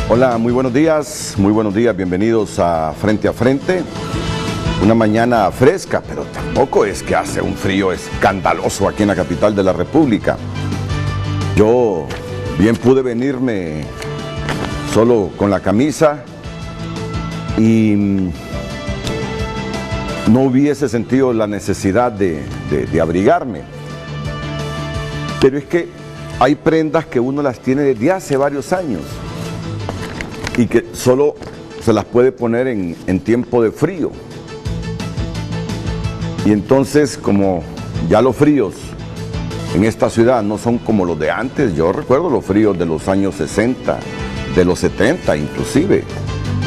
Hola, muy buenos días, bienvenidos a Frente. Una mañana fresca, pero tampoco es que hace un frío escandaloso aquí en la capital de la República. Yo bien pude venirme solo con la camisa y no hubiese sentido la necesidad de abrigarme. Pero es que hay prendas que uno las tiene desde hace varios años y que solo se las puede poner en tiempo de frío. Y entonces, como ya los fríos en esta ciudad no son como los de antes, yo recuerdo los fríos de los años 60, de los 70 inclusive.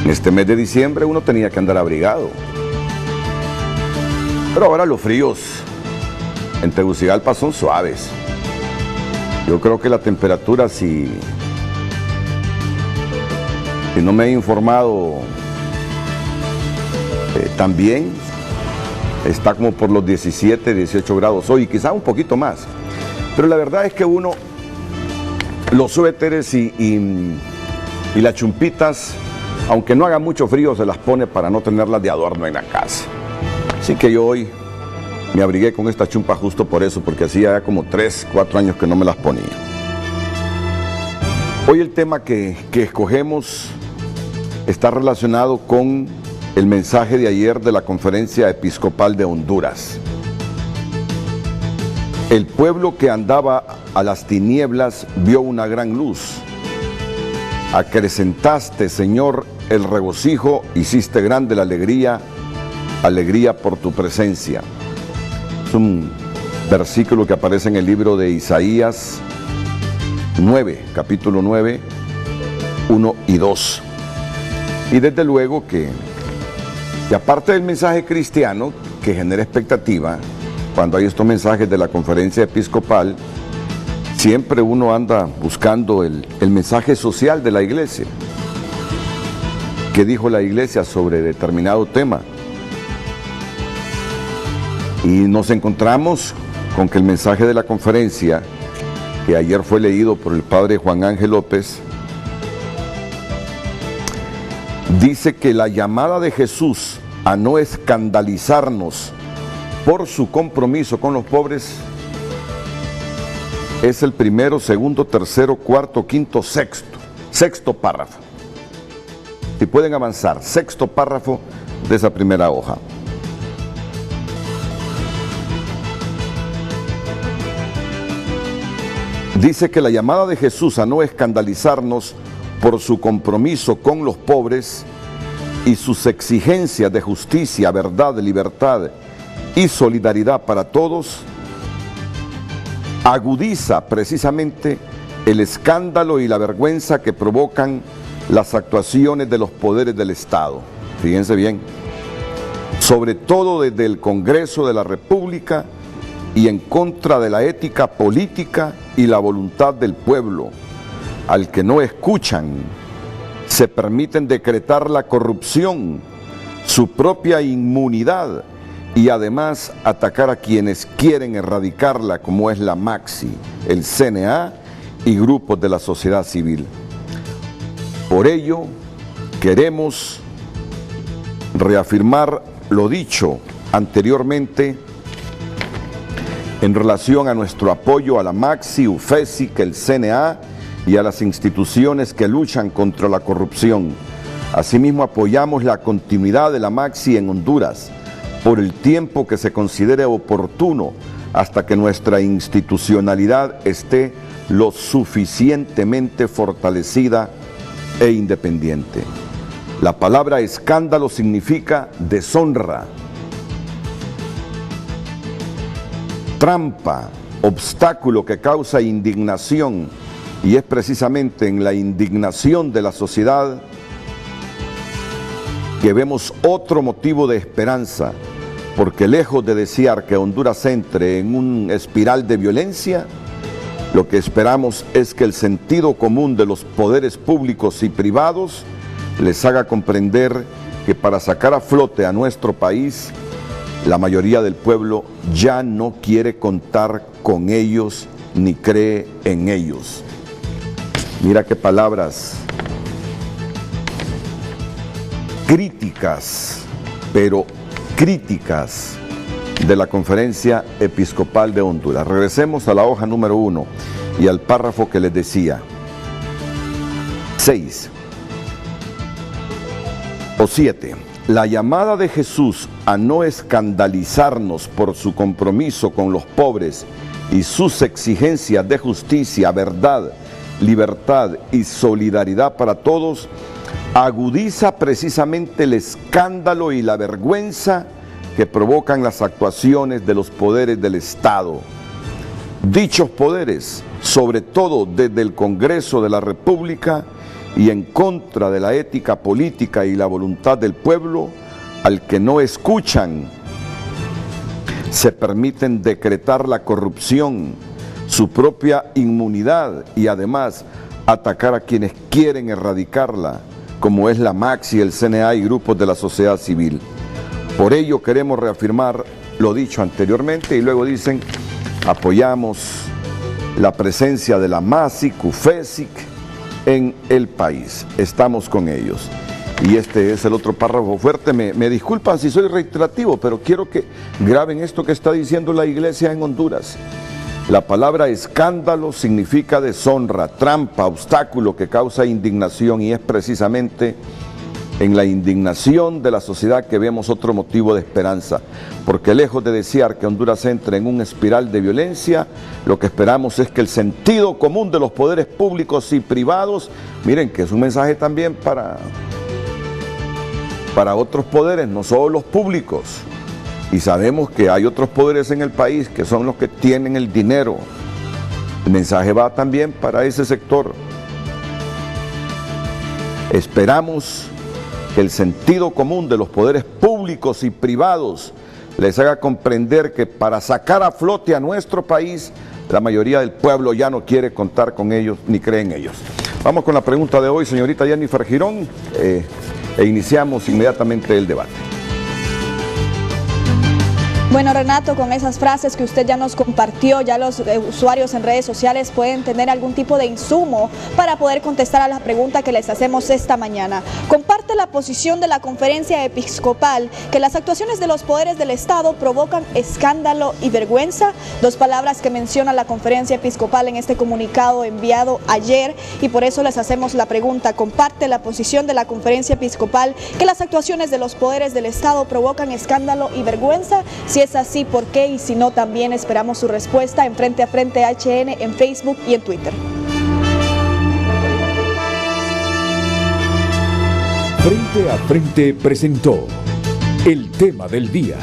En este mes de diciembre uno tenía que andar abrigado. Pero ahora los fríos en Tegucigalpa son suaves. Yo creo que la temperatura, si no me he informado también, está como por los 17, 18 grados hoy, quizás un poquito más. Pero la verdad es que uno, los suéteres y las chumpitas, aunque no haga mucho frío, se las pone para no tenerlas de adorno en la casa. Así que yo hoy me abrigué con esta chumpa justo por eso, porque hacía ya como 3, 4 años que no me las ponía. Hoy el tema que escogemos está relacionado con el mensaje de ayer de la Conferencia Episcopal de Honduras. El pueblo que andaba a las tinieblas vio una gran luz. Acrecentaste, Señor, el regocijo, hiciste grande la alegría por tu presencia. Es un versículo que aparece en el libro de Isaías 9, capítulo 9, 1 y 2. Y desde luego que aparte del mensaje cristiano que genera expectativa, cuando hay estos mensajes de la Conferencia Episcopal, siempre uno anda buscando el mensaje social de la iglesia. ¿Qué dijo la iglesia sobre determinado tema? Y nos encontramos con que el mensaje de la conferencia, que ayer fue leído por el padre Juan Ángel López, dice que la llamada de Jesús a no escandalizarnos por su compromiso con los pobres es el primero, segundo, tercero, cuarto, quinto, sexto párrafo. Si pueden avanzar, sexto párrafo de esa primera hoja. Dice que la llamada de Jesús a no escandalizarnos por su compromiso con los pobres y sus exigencias de justicia, verdad, libertad y solidaridad para todos, agudiza precisamente el escándalo y la vergüenza que provocan las actuaciones de los poderes del Estado. Fíjense bien, sobre todo desde el Congreso de la República y en contra de la ética política y la voluntad del pueblo, al que no escuchan, se permiten decretar la corrupción, su propia inmunidad y además atacar a quienes quieren erradicarla, como es la Maxi, el CNA y grupos de la sociedad civil. Por ello, queremos reafirmar lo dicho anteriormente en relación a nuestro apoyo a la Maxi, UFESIC, el CNA y a las instituciones que luchan contra la corrupción. Asimismo, apoyamos la continuidad de la Maxi en Honduras por el tiempo que se considere oportuno hasta que nuestra institucionalidad esté lo suficientemente fortalecida e independiente. La palabra escándalo significa deshonra, trampa, obstáculo que causa indignación, y es precisamente en la indignación de la sociedad que vemos otro motivo de esperanza, porque lejos de desear que Honduras entre en un espiral de violencia, lo que esperamos es que el sentido común de los poderes públicos y privados les haga comprender que para sacar a flote a nuestro país, la mayoría del pueblo ya no quiere contar con ellos ni cree en ellos. Mira qué palabras críticas, pero críticas de la Conferencia Episcopal de Honduras. Regresemos a la hoja número 1 y al párrafo que les decía. 6 o 7. La llamada de Jesús a no escandalizarnos por su compromiso con los pobres y sus exigencias de justicia, verdad, libertad y solidaridad para todos, agudiza precisamente el escándalo y la vergüenza que provocan las actuaciones de los poderes del Estado. Dichos poderes, sobre todo desde el Congreso de la República y en contra de la ética política y la voluntad del pueblo, al que no escuchan, se permiten decretar la corrupción, su propia inmunidad y además atacar a quienes quieren erradicarla, como es la MAXI, el CNA y grupos de la sociedad civil. Por ello queremos reafirmar lo dicho anteriormente y luego dicen, apoyamos la presencia de la MASIC, CUFESIC en el país. Estamos con ellos. Y este es el otro párrafo fuerte. Me disculpan si soy reiterativo, pero quiero que graben esto que está diciendo la iglesia en Honduras. La palabra escándalo significa deshonra, trampa, obstáculo que causa indignación, y es precisamente en la indignación de la sociedad que vemos otro motivo de esperanza, porque lejos de desear que Honduras entre en una espiral de violencia, lo que esperamos es que el sentido común de los poderes públicos y privados, miren que es un mensaje también para otros poderes, no solo los públicos, y sabemos que hay otros poderes en el país que son los que tienen el dinero. El mensaje va también para ese sector. Esperamos que el sentido común de los poderes públicos y privados les haga comprender que para sacar a flote a nuestro país, la mayoría del pueblo ya no quiere contar con ellos ni cree en ellos. Vamos con la pregunta de hoy, señorita Jennifer Girón, e iniciamos inmediatamente el debate. Bueno, Renato, con esas frases que usted ya nos compartió, ya los usuarios en redes sociales pueden tener algún tipo de insumo para poder contestar a la pregunta que les hacemos esta mañana. Comparte la posición de la Conferencia Episcopal que las actuaciones de los poderes del Estado provocan escándalo y vergüenza, dos palabras que menciona la Conferencia Episcopal en este comunicado enviado ayer, y por eso les hacemos la pregunta. Comparte la posición de la Conferencia Episcopal que las actuaciones de los poderes del Estado provocan escándalo y vergüenza. Si es así, ¿por qué? Y si no, también esperamos su respuesta en Frente a Frente HN en Facebook y en Twitter. Frente a Frente presentó el tema del día.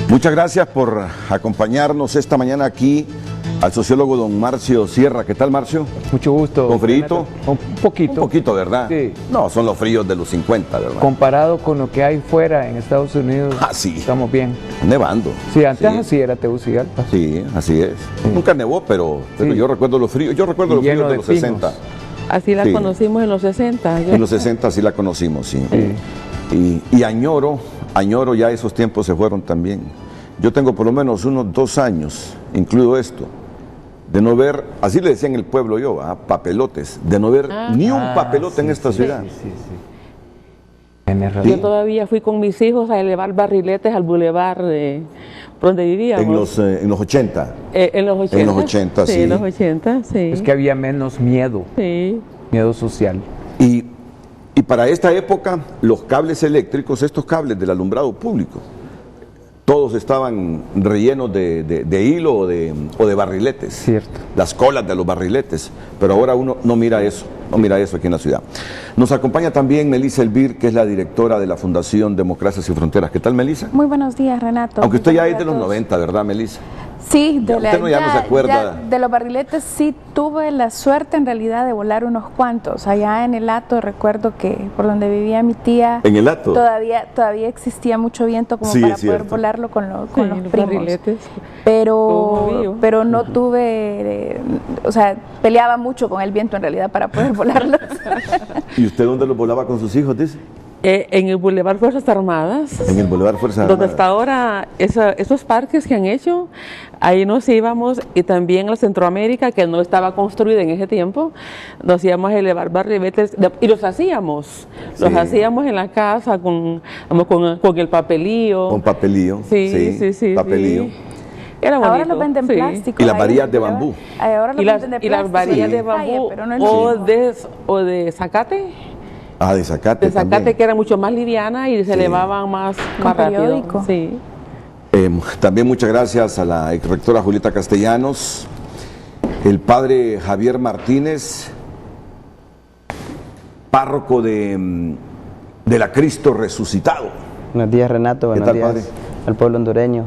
Muchas gracias por acompañarnos esta mañana aquí al sociólogo don Marcio Sierra. ¿Qué tal, Marcio? Mucho gusto. ¿Con frío? Un poquito. Un poquito, ¿verdad? Sí. No, son los fríos de los 50, ¿verdad? Comparado con lo que hay fuera en Estados Unidos, sí. Estamos bien. Nevando. Sí, antes así era Tegucigalpa. Sí, así es. Sí. Nunca nevó, pero sí, yo recuerdo los fríos. Yo recuerdo los fríos de los pinos. 60. Así la conocimos en los 60. En los 60 sí la conocimos, sí. Y añoro ya esos tiempos se fueron también. Yo tengo por lo menos unos 2 años, incluido esto, de no ver, así le decía en el pueblo yo, papelotes, de no ver ni un papelote en esta ciudad. Yo todavía fui con mis hijos a elevar barriletes al bulevar por donde vivíamos. En los 80. En los 80. En los 80, sí. En los 80, sí. Es que había menos miedo. Sí. Miedo social. Y para esta época, los cables eléctricos, estos cables del alumbrado público, todos estaban rellenos de hilo o de barriletes. Cierto. Las colas de los barriletes. Pero ahora uno no mira eso aquí en la ciudad. Nos acompaña también Melissa Elvir, que es la directora de la Fundación Democracias y Fronteras. ¿Qué tal, Melissa? Muy buenos días, Renato. Aunque usted ya es de los 90, ¿verdad, Melissa? Sí, usted ya no se acuerda. De los barriletes sí tuve la suerte en realidad de volar unos cuantos. Allá en el Hato recuerdo que por donde vivía mi tía, ¿en el Hato? Todavía existía mucho viento como para poder volarlo con los primos. Barriletes. Pero no tuve, o sea, peleaba mucho con el viento en realidad para poder volarlos. ¿Y usted dónde los volaba con sus hijos, dice? En el Boulevard Fuerzas Armadas. En el Boulevard Fuerzas Armadas. Donde hasta ahora esos parques que han hecho, ahí nos íbamos, y también a Centroamérica, que no estaba construida en ese tiempo, nos íbamos a elevar barriletes y los hacíamos. Los hacíamos en la casa con el papelillo. Con papelillo. Sí. Papelillo. Sí. Era bonito. Ahora lo venden plástico. Y las varillas de bambú. Ahora lo venden de plástico. Y las varillas de bambú pero no o de zacate. Ah, de zacate. De zacate también. Que era mucho más liviana y se elevaban más periódico. rápido. Sí. También muchas gracias a la exrectora Julieta Castellanos, el padre Javier Martínez, párroco de la Cristo Resucitado. Buenos días, Renato. Buenos días, padre? Al pueblo hondureño.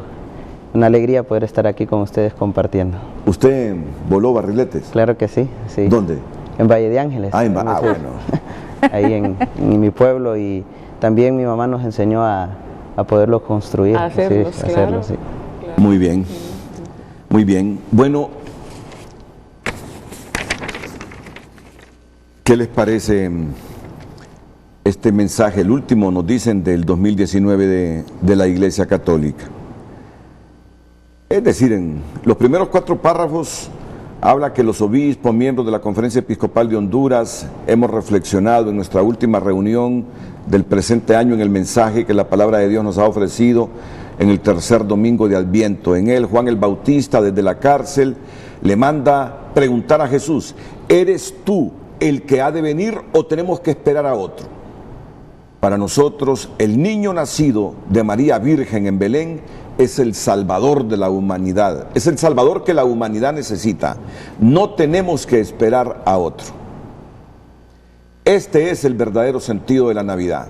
Una alegría poder estar aquí con ustedes compartiendo. ¿Usted voló barriletes? Claro que sí. ¿Dónde? En Valle de Ángeles. Bueno. Ahí en mi pueblo, y también mi mamá nos enseñó a poderlo construir. A hacerlos, sí, hacerlo, sí. Claro. Muy bien, muy bien. Bueno, ¿qué les parece este mensaje? El último, nos dicen, del 2019 de la Iglesia Católica. Es decir, en los primeros 4 párrafos habla que los obispos, miembros de la Conferencia Episcopal de Honduras, hemos reflexionado en nuestra última reunión del presente año en el mensaje que la palabra de Dios nos ha ofrecido en el tercer domingo de Adviento. En él, Juan el Bautista, desde la cárcel, le manda preguntar a Jesús: ¿eres tú el que ha de venir o tenemos que esperar a otro? Para nosotros, el niño nacido de María Virgen en Belén es el Salvador de la humanidad, es el Salvador que la humanidad necesita. No tenemos que esperar a otro. Este es el verdadero sentido de la Navidad.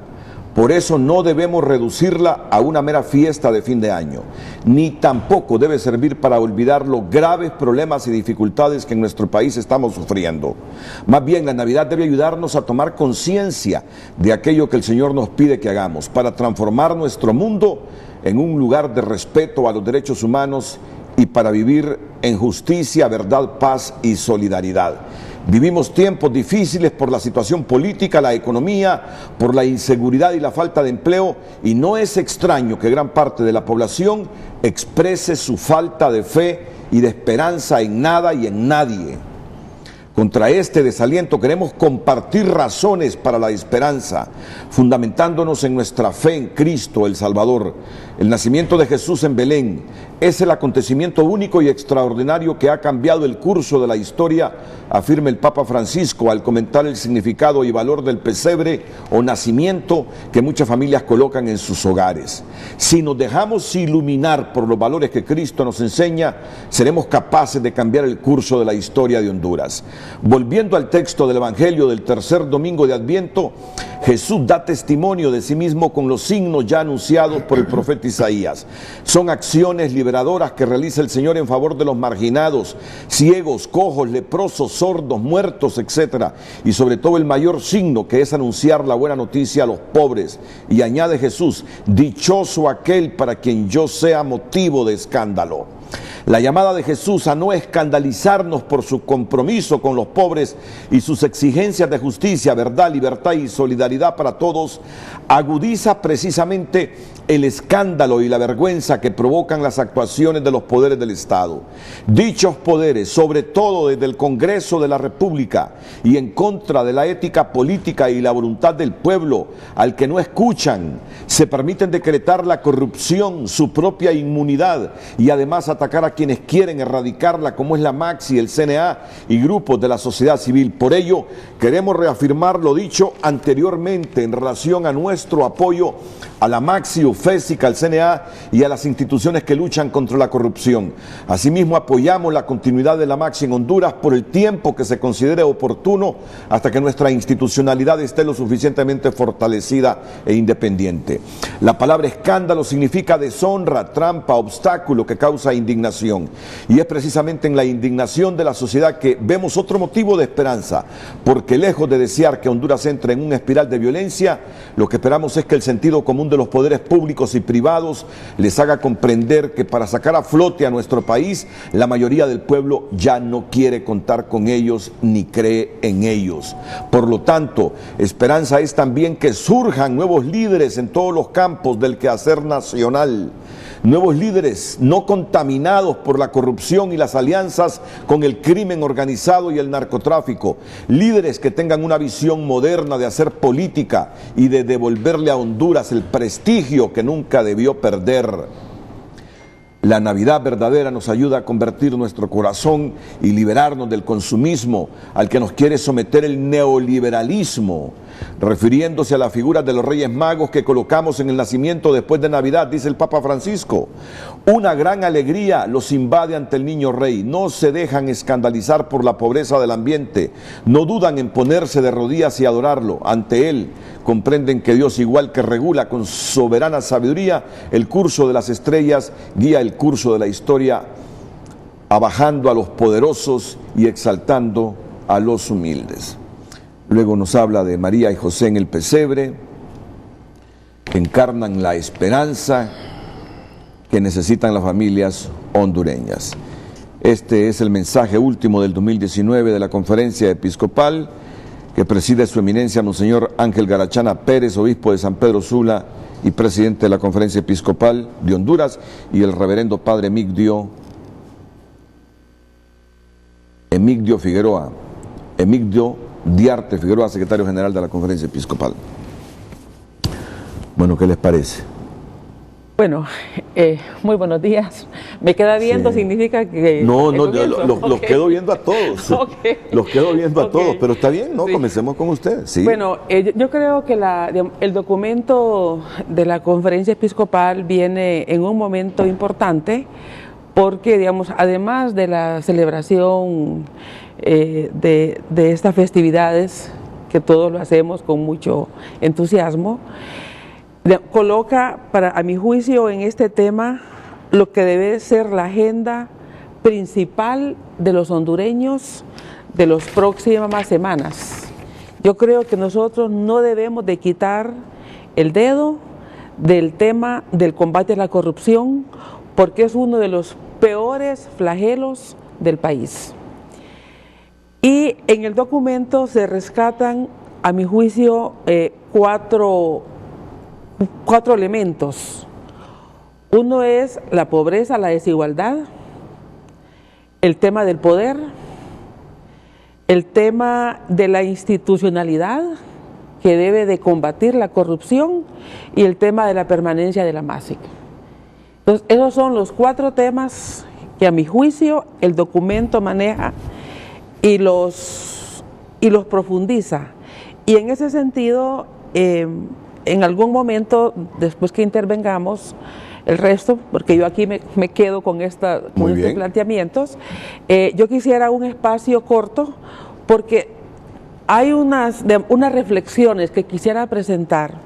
Por eso no debemos reducirla a una mera fiesta de fin de año, ni tampoco debe servir para olvidar los graves problemas y dificultades que en nuestro país estamos sufriendo. Más bien, la Navidad debe ayudarnos a tomar conciencia de aquello que el Señor nos pide que hagamos para transformar nuestro mundo en un lugar de respeto a los derechos humanos y para vivir en justicia, verdad, paz y solidaridad. Vivimos tiempos difíciles por la situación política, la economía, por la inseguridad y la falta de empleo, y no es extraño que gran parte de la población exprese su falta de fe y de esperanza en nada y en nadie. Contra este desaliento queremos compartir razones para la esperanza, fundamentándonos en nuestra fe en Cristo el Salvador. El nacimiento de Jesús en Belén es el acontecimiento único y extraordinario que ha cambiado el curso de la historia, afirma el Papa Francisco al comentar el significado y valor del pesebre o nacimiento que muchas familias colocan en sus hogares. Si nos dejamos iluminar por los valores que Cristo nos enseña, seremos capaces de cambiar el curso de la historia de Honduras. Volviendo al texto del Evangelio del tercer domingo de Adviento, Jesús da testimonio de sí mismo con los signos ya anunciados por el profeta Isaías. Son acciones liberadoras que realiza el Señor en favor de los marginados, ciegos, cojos, leprosos, sordos, muertos, etc. Y sobre todo el mayor signo, que es anunciar la buena noticia a los pobres. Y añade Jesús: dichoso aquel para quien yo sea motivo de escándalo. La llamada de Jesús a no escandalizarnos por su compromiso con los pobres y sus exigencias de justicia, verdad, libertad y solidaridad para todos, agudiza precisamente el escándalo y la vergüenza que provocan las actuaciones de los poderes del Estado. Dichos poderes, sobre todo desde el Congreso de la República, y en contra de la ética política y la voluntad del pueblo, al que no escuchan, se permiten decretar la corrupción, su propia inmunidad, y además atacar a quienes quieren erradicarla, como es la MAXI, el CNA y grupos de la sociedad civil. Por ello, queremos reafirmar lo dicho anteriormente en relación a nuestro apoyo a la MAXI, UFESIC, al CNA y a las instituciones que luchan contra la corrupción. Asimismo, apoyamos la continuidad de la MAXI en Honduras por el tiempo que se considere oportuno, hasta que nuestra institucionalidad esté lo suficientemente fortalecida e independiente. La palabra escándalo significa deshonra, trampa, obstáculo que causa indignación. Y es precisamente en la indignación de la sociedad que vemos otro motivo de esperanza, porque lejos de desear que Honduras entre en una espiral de violencia, lo que esperamos es que el sentido común de los poderes públicos y privados les haga comprender que para sacar a flote a nuestro país, la mayoría del pueblo ya no quiere contar con ellos ni cree en ellos. Por lo tanto, esperanza es también que surjan nuevos líderes en todos los campos del quehacer nacional. Nuevos líderes no contaminados por la corrupción y las alianzas con el crimen organizado y el narcotráfico. Líderes que tengan una visión moderna de hacer política y de devolverle a Honduras el prestigio que nunca debió perder. La Navidad verdadera nos ayuda a convertir nuestro corazón y liberarnos del consumismo al que nos quiere someter el neoliberalismo, refiriéndose a la figura de los Reyes Magos que colocamos en el nacimiento después de Navidad, dice el Papa Francisco. Una gran alegría los invade ante el niño rey, no se dejan escandalizar por la pobreza del ambiente, no dudan en ponerse de rodillas y adorarlo. Ante él comprenden que Dios, igual que regula con soberana sabiduría el curso de las estrellas, guía el curso de la historia, abajando a los poderosos y exaltando a los humildes. Luego nos habla de María y José en el pesebre, que encarnan la esperanza que necesitan las familias hondureñas. Este es el mensaje último del 2019 de la Conferencia Episcopal que preside su eminencia Monseñor Ángel Garachana Pérez, obispo de San Pedro Sula y presidente de la Conferencia Episcopal de Honduras, y el reverendo padre Emigdio Diarte Figueroa, secretario general de la Conferencia Episcopal. Bueno, ¿qué les parece? Bueno, muy buenos días. Me queda viendo, sí. Significa que... No, los quedo viendo a todos. Okay. Los quedo viendo a todos, pero está bien, ¿no? Sí. Comencemos con usted. Sí. Bueno, yo creo que el documento de la Conferencia Episcopal viene en un momento importante porque, digamos, además de la celebración de estas festividades, que todos lo hacemos con mucho entusiasmo, coloca, a mi juicio, en este tema lo que debe ser la agenda principal de los hondureños de las próximas semanas. Yo creo que nosotros no debemos de quitar el dedo del tema del combate a la corrupción, porque es uno de los peores flagelos del país. Y en el documento se rescatan, a mi juicio, cuatro elementos. Uno es la pobreza, la desigualdad, el tema del poder, el tema de la institucionalidad que debe de combatir la corrupción y el tema de la permanencia de la MASIC. Entonces, esos son los cuatro temas que a mi juicio el documento maneja y los profundiza. Y en ese sentido, en algún momento, después que intervengamos, el resto, porque yo aquí me quedo con estos planteamientos, yo quisiera un espacio corto, porque hay unas reflexiones que quisiera presentar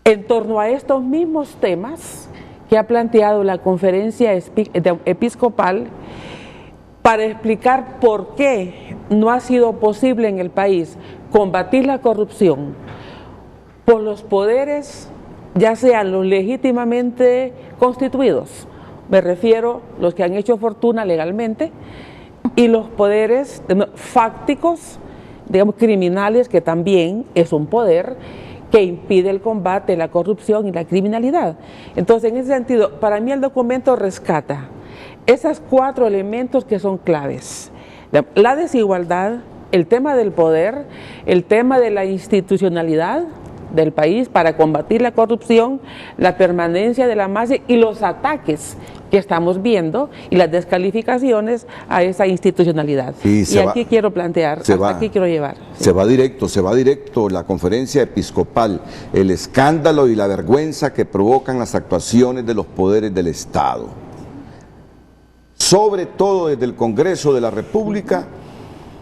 en torno a estos mismos temas que ha planteado la Conferencia Episcopal para explicar por qué no ha sido posible en el país combatir la corrupción por los poderes, ya sean los legítimamente constituidos, me refiero a los que han hecho fortuna legalmente, y los poderes fácticos, digamos criminales, que también es un poder que impide el combate, la corrupción y la criminalidad. Entonces, en ese sentido, para mí el documento rescata esos cuatro elementos que son claves: la desigualdad, el tema del poder, el tema de la institucionalidad del país para combatir la corrupción, la permanencia de la masa y los ataques que estamos viendo y las descalificaciones a esa institucionalidad. Y aquí quiero plantear, aquí quiero llevar. Se va directo la Conferencia Episcopal, el escándalo y la vergüenza que provocan las actuaciones de los poderes del Estado. Sobre todo desde el Congreso de la República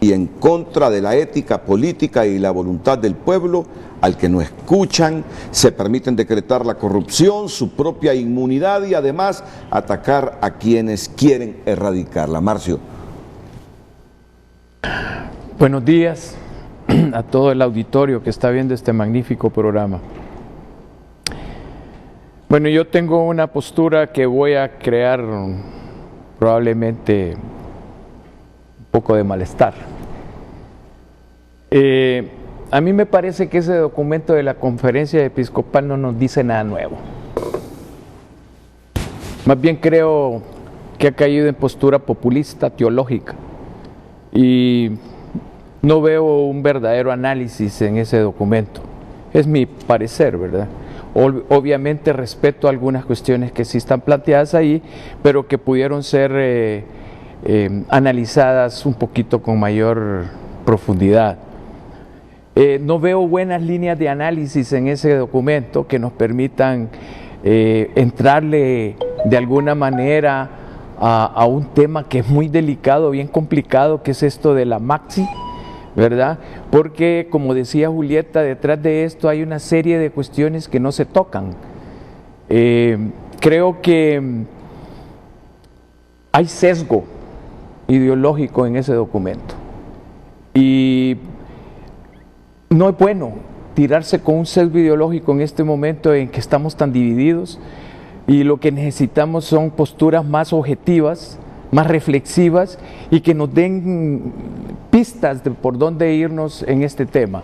y en contra de la ética política y la voluntad del pueblo, al que no escuchan, se permiten decretar la corrupción, su propia inmunidad y además atacar a quienes quieren erradicarla. Marcio. Buenos días a todo el auditorio que está viendo este magnífico programa. Bueno, yo tengo una postura que voy a crear probablemente un poco de malestar. A mí me parece que ese documento de la Conferencia Episcopal no nos dice nada nuevo. Más bien creo que ha caído en postura populista, teológica, y no veo un verdadero análisis en ese documento. Es mi parecer, ¿verdad? Obviamente respeto algunas cuestiones que sí están planteadas ahí, pero que pudieron ser analizadas un poquito con mayor profundidad. No veo buenas líneas de análisis en ese documento que nos permitan entrarle de alguna manera a un tema que es muy delicado, bien complicado, que es esto de la Maxi, ¿verdad? Porque, como decía Julieta, detrás de esto hay una serie de cuestiones que no se tocan. Creo que hay sesgo ideológico en ese documento y no es bueno tirarse con un sesgo ideológico en este momento en que estamos tan divididos, y lo que necesitamos son posturas más objetivas, más reflexivas, y que nos den pistas de por dónde irnos en este tema.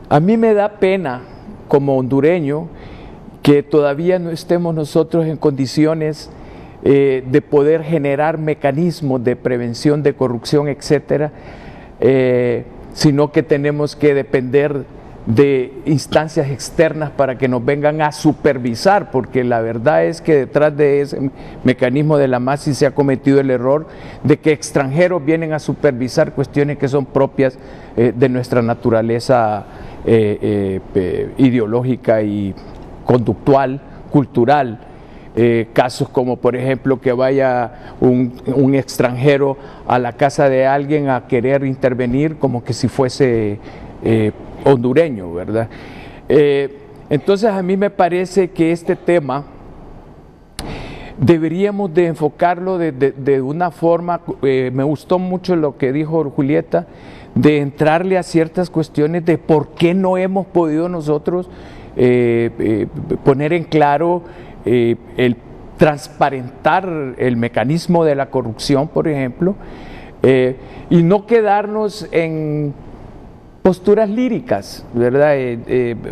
A mí me da pena como hondureño que todavía no estemos nosotros en condiciones de poder generar mecanismos de prevención de corrupción, etcétera, sino que tenemos que depender de instancias externas para que nos vengan a supervisar, porque la verdad es que detrás de ese mecanismo de la MAXI se ha cometido el error de que extranjeros vienen a supervisar cuestiones que son propias de nuestra naturaleza ideológica y conductual, cultural. Casos como, por ejemplo, que vaya un extranjero a la casa de alguien a querer intervenir como que si fuese hondureño, ¿verdad? Entonces a mí me parece que este tema deberíamos de enfocarlo de una forma, me gustó mucho lo que dijo Julieta, de entrarle a ciertas cuestiones de por qué no hemos podido nosotros poner en claro el transparentar el mecanismo de la corrupción, por ejemplo, y no quedarnos en posturas líricas, ¿verdad?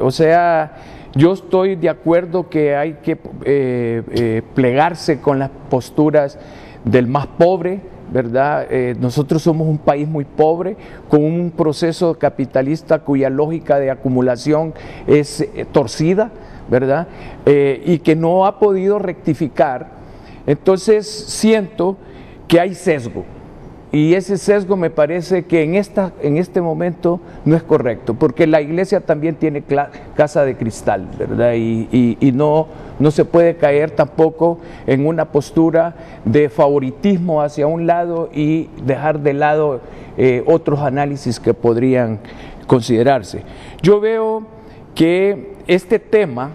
O sea, yo estoy de acuerdo que hay que plegarse con las posturas del más pobre, ¿verdad? Nosotros somos un país muy pobre, con un proceso capitalista cuya lógica de acumulación es torcida, ¿verdad? Y que no ha podido rectificar. Entonces siento que hay sesgo, y ese sesgo me parece que en este momento no es correcto, porque la iglesia también tiene casa de cristal, ¿verdad? Y no se puede caer tampoco en una postura de favoritismo hacia un lado y dejar de lado otros análisis que podrían considerarse. Yo veo que este tema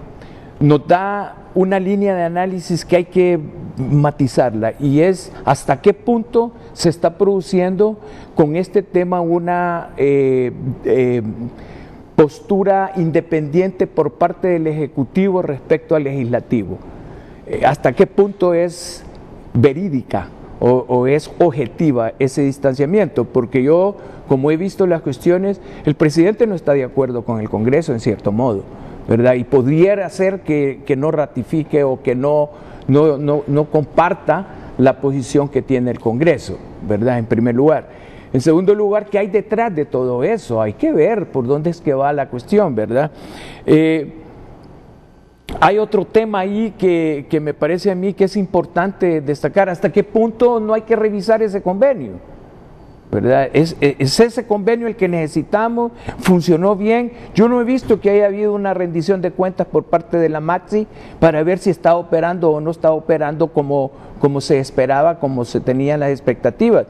nos da una línea de análisis que hay que matizarla, y es hasta qué punto se está produciendo con este tema una postura independiente por parte del Ejecutivo respecto al Legislativo. Hasta qué punto es verídica o es objetiva ese distanciamiento, porque yo, como he visto las cuestiones, el presidente no está de acuerdo con el Congreso en cierto modo, ¿verdad? Y pudiera ser que no ratifique o que no comparta la posición que tiene el Congreso, ¿verdad? En primer lugar. En segundo lugar, ¿qué hay detrás de todo eso? Hay que ver por dónde es que va la cuestión, ¿verdad? Hay otro tema ahí que me parece a mí que es importante destacar. ¿Hasta qué punto no hay que revisar ese convenio? ¿Verdad? ¿Es ese convenio el que necesitamos? ¿Funcionó bien? Yo no he visto que haya habido una rendición de cuentas por parte de la MAXI para ver si está operando o no está operando como se esperaba, como se tenían las expectativas.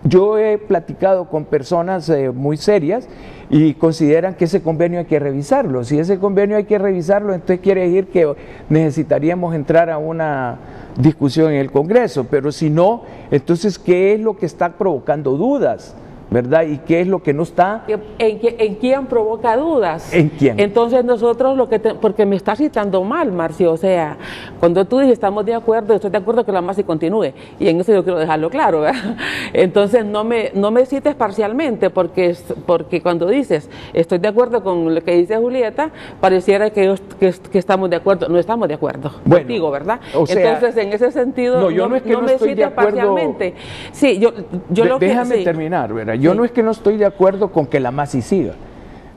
Yo he platicado con personas muy serias y consideran que ese convenio hay que revisarlo. Si ese convenio hay que revisarlo, entonces quiere decir que necesitaríamos entrar a una discusión en el Congreso, pero si no, entonces ¿qué es lo que está provocando dudas? ¿verdad? Y qué es lo que no está. ¿En quién provoca dudas? ¿En quién? Entonces nosotros porque me está citando mal, Marcio, o sea, cuando tú dices estamos de acuerdo, estoy de acuerdo que la MAXI continúe, y en eso yo quiero dejarlo claro, ¿verdad? Entonces no me cites parcialmente, porque cuando dices estoy de acuerdo con lo que dice Julieta, pareciera que estamos de acuerdo, no estamos de acuerdo contigo, ¿verdad? O sea, entonces en ese sentido no me estoy de acuerdo parcialmente. Sí, déjame terminar, ¿verdad? Yo no es que no estoy de acuerdo con que la MAXI siga.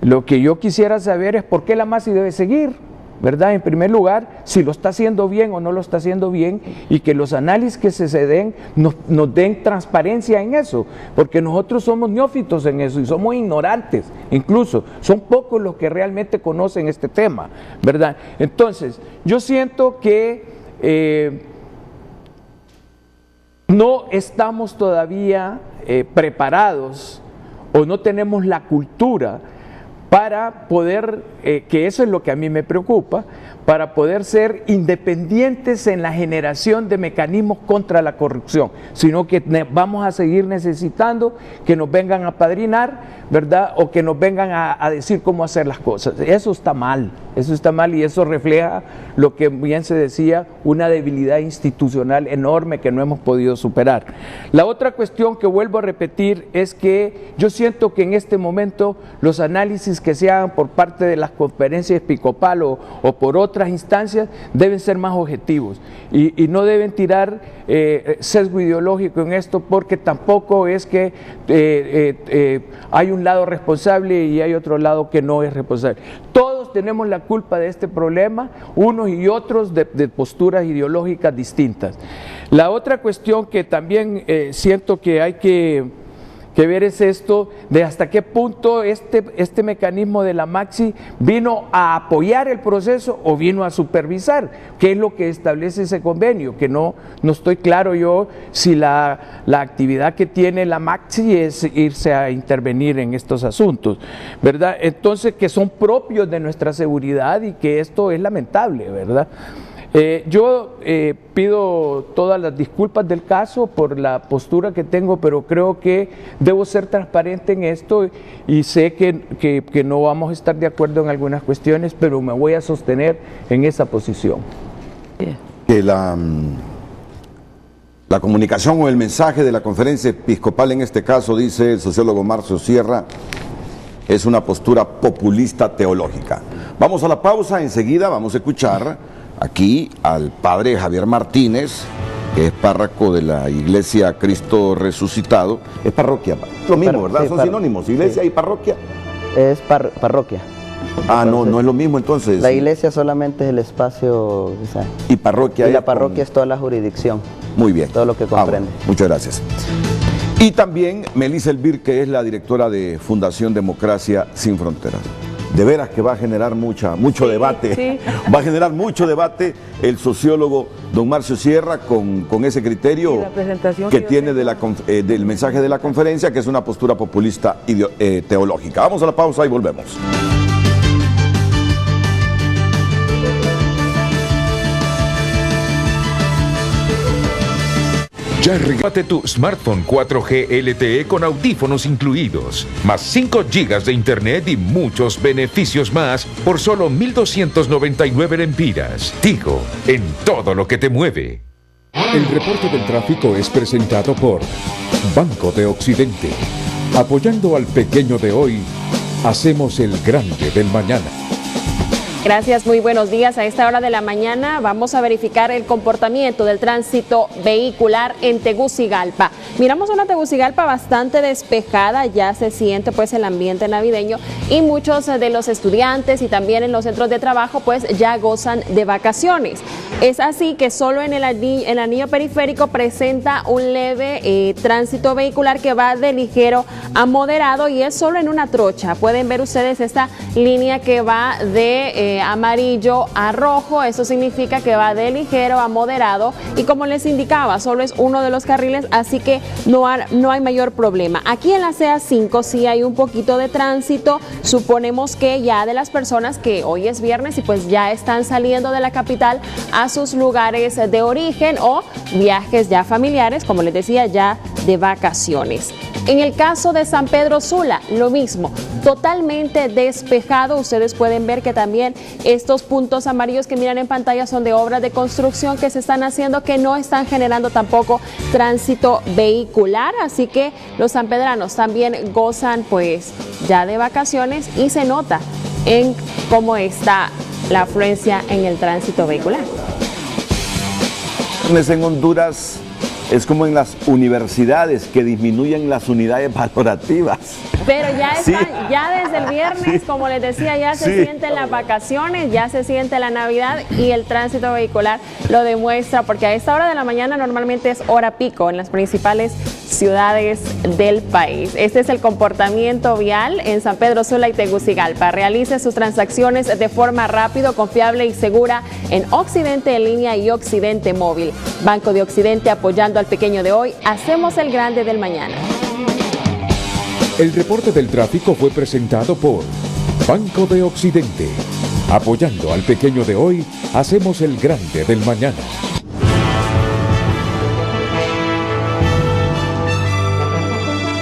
Lo que yo quisiera saber es por qué la MAXI debe seguir, ¿verdad? En primer lugar, si lo está haciendo bien o no lo está haciendo bien, y que los análisis que se den nos den transparencia en eso, porque nosotros somos neófitos en eso y somos ignorantes, incluso son pocos los que realmente conocen este tema, ¿verdad? Entonces, yo siento que no estamos todavía preparados o no tenemos la cultura para poder, que eso es lo que a mí me preocupa, para poder ser independientes en la generación de mecanismos contra la corrupción, sino que vamos a seguir necesitando que nos vengan a padrinar, ¿verdad? O que nos vengan a decir cómo hacer las cosas. Eso está mal y eso refleja lo que bien se decía, una debilidad institucional enorme que no hemos podido superar. La otra cuestión que vuelvo a repetir es que yo siento que en este momento los análisis que se hagan por parte de las conferencias episcopal o por otras instancias deben ser más objetivos y no deben tirar sesgo ideológico en esto, porque tampoco es que hay un lado responsable y hay otro lado que no es responsable. Todos tenemos la culpa de este problema, unos y otros de posturas ideológicas distintas. La otra cuestión que también siento que hay que ver es esto de hasta qué punto este mecanismo de la MAXI vino a apoyar el proceso o vino a supervisar, qué es lo que establece ese convenio, que no estoy claro yo si la actividad que tiene la MAXI es irse a intervenir en estos asuntos, ¿verdad? Entonces, que son propios de nuestra seguridad y que esto es lamentable, ¿verdad? Yo pido todas las disculpas del caso por la postura que tengo, pero creo que debo ser transparente en esto y sé que no vamos a estar de acuerdo en algunas cuestiones, pero me voy a sostener en esa posición. Que la comunicación o el mensaje de la conferencia episcopal, en este caso, dice el sociólogo Marcio Sierra, es una postura populista teológica. Vamos a la pausa, enseguida vamos a escuchar aquí al padre Javier Martínez, que es párroco de la Iglesia Cristo Resucitado. Es parroquia, lo mismo, ¿verdad? Sí, son sinónimos, iglesia y parroquia. Es parroquia. Ah, entonces, no es lo mismo entonces. La iglesia solamente es el espacio, ¿sabes? Y parroquia. Y la parroquia es toda la jurisdicción. Muy bien. Todo lo que comprende. Bueno, muchas gracias. Y también Melissa Elvir, que es la directora de Fundación Democracia Sin Fronteras. De veras que va a generar mucho debate, sí. Va a generar mucho debate el sociólogo don Marcio Sierra con ese criterio que tiene del mensaje de la conferencia, que es una postura populista teológica. Vamos a la pausa y volvemos. Ya regálate tu smartphone 4G LTE con audífonos incluidos, más 5 GB de internet y muchos beneficios más por solo 1.299 lempiras. Tigo, en todo lo que te mueve. El reporte del tráfico es presentado por Banco de Occidente. Apoyando al pequeño de hoy, hacemos el grande del mañana. Gracias, muy buenos días. A esta hora de la mañana vamos a verificar el comportamiento del tránsito vehicular en Tegucigalpa. Miramos una Tegucigalpa bastante despejada, ya se siente pues el ambiente navideño y muchos de los estudiantes y también en los centros de trabajo pues ya gozan de vacaciones. Es así que solo en el anillo periférico presenta un leve tránsito vehicular que va de ligero a moderado y es solo en una trocha. Pueden ver ustedes esta línea que va de amarillo a rojo, eso significa que va de ligero a moderado y como les indicaba, solo es uno de los carriles, así que no hay mayor problema. Aquí en la CA5 sí hay un poquito de tránsito, suponemos que ya de las personas que hoy es viernes y pues ya están saliendo de la capital a sus lugares de origen o viajes ya familiares, como les decía, ya de vacaciones. En el caso de San Pedro Sula, lo mismo, totalmente despejado. Ustedes pueden ver que también estos puntos amarillos que miran en pantalla son de obras de construcción que se están haciendo, que no están generando tampoco tránsito vehicular, así que los sanpedranos también gozan pues ya de vacaciones y se nota en cómo está la afluencia en el tránsito vehicular. En Honduras es como en las universidades que disminuyen las unidades valorativas. Pero ya están, Sí. ya desde el viernes, Sí. como les decía, ya se sienten las vacaciones, ya se siente la Navidad y el tránsito vehicular lo demuestra, porque a esta hora de la mañana normalmente es hora pico en las principales ciudades del país. Este es el comportamiento vial en San Pedro Sula y Tegucigalpa. Realice sus transacciones de forma rápida, confiable y segura en Occidente en línea y Occidente móvil. Banco de Occidente, apoyando al pequeño de hoy, hacemos el grande del mañana. El reporte del tráfico fue presentado por Banco de Occidente. Apoyando al pequeño de hoy, hacemos el grande del mañana.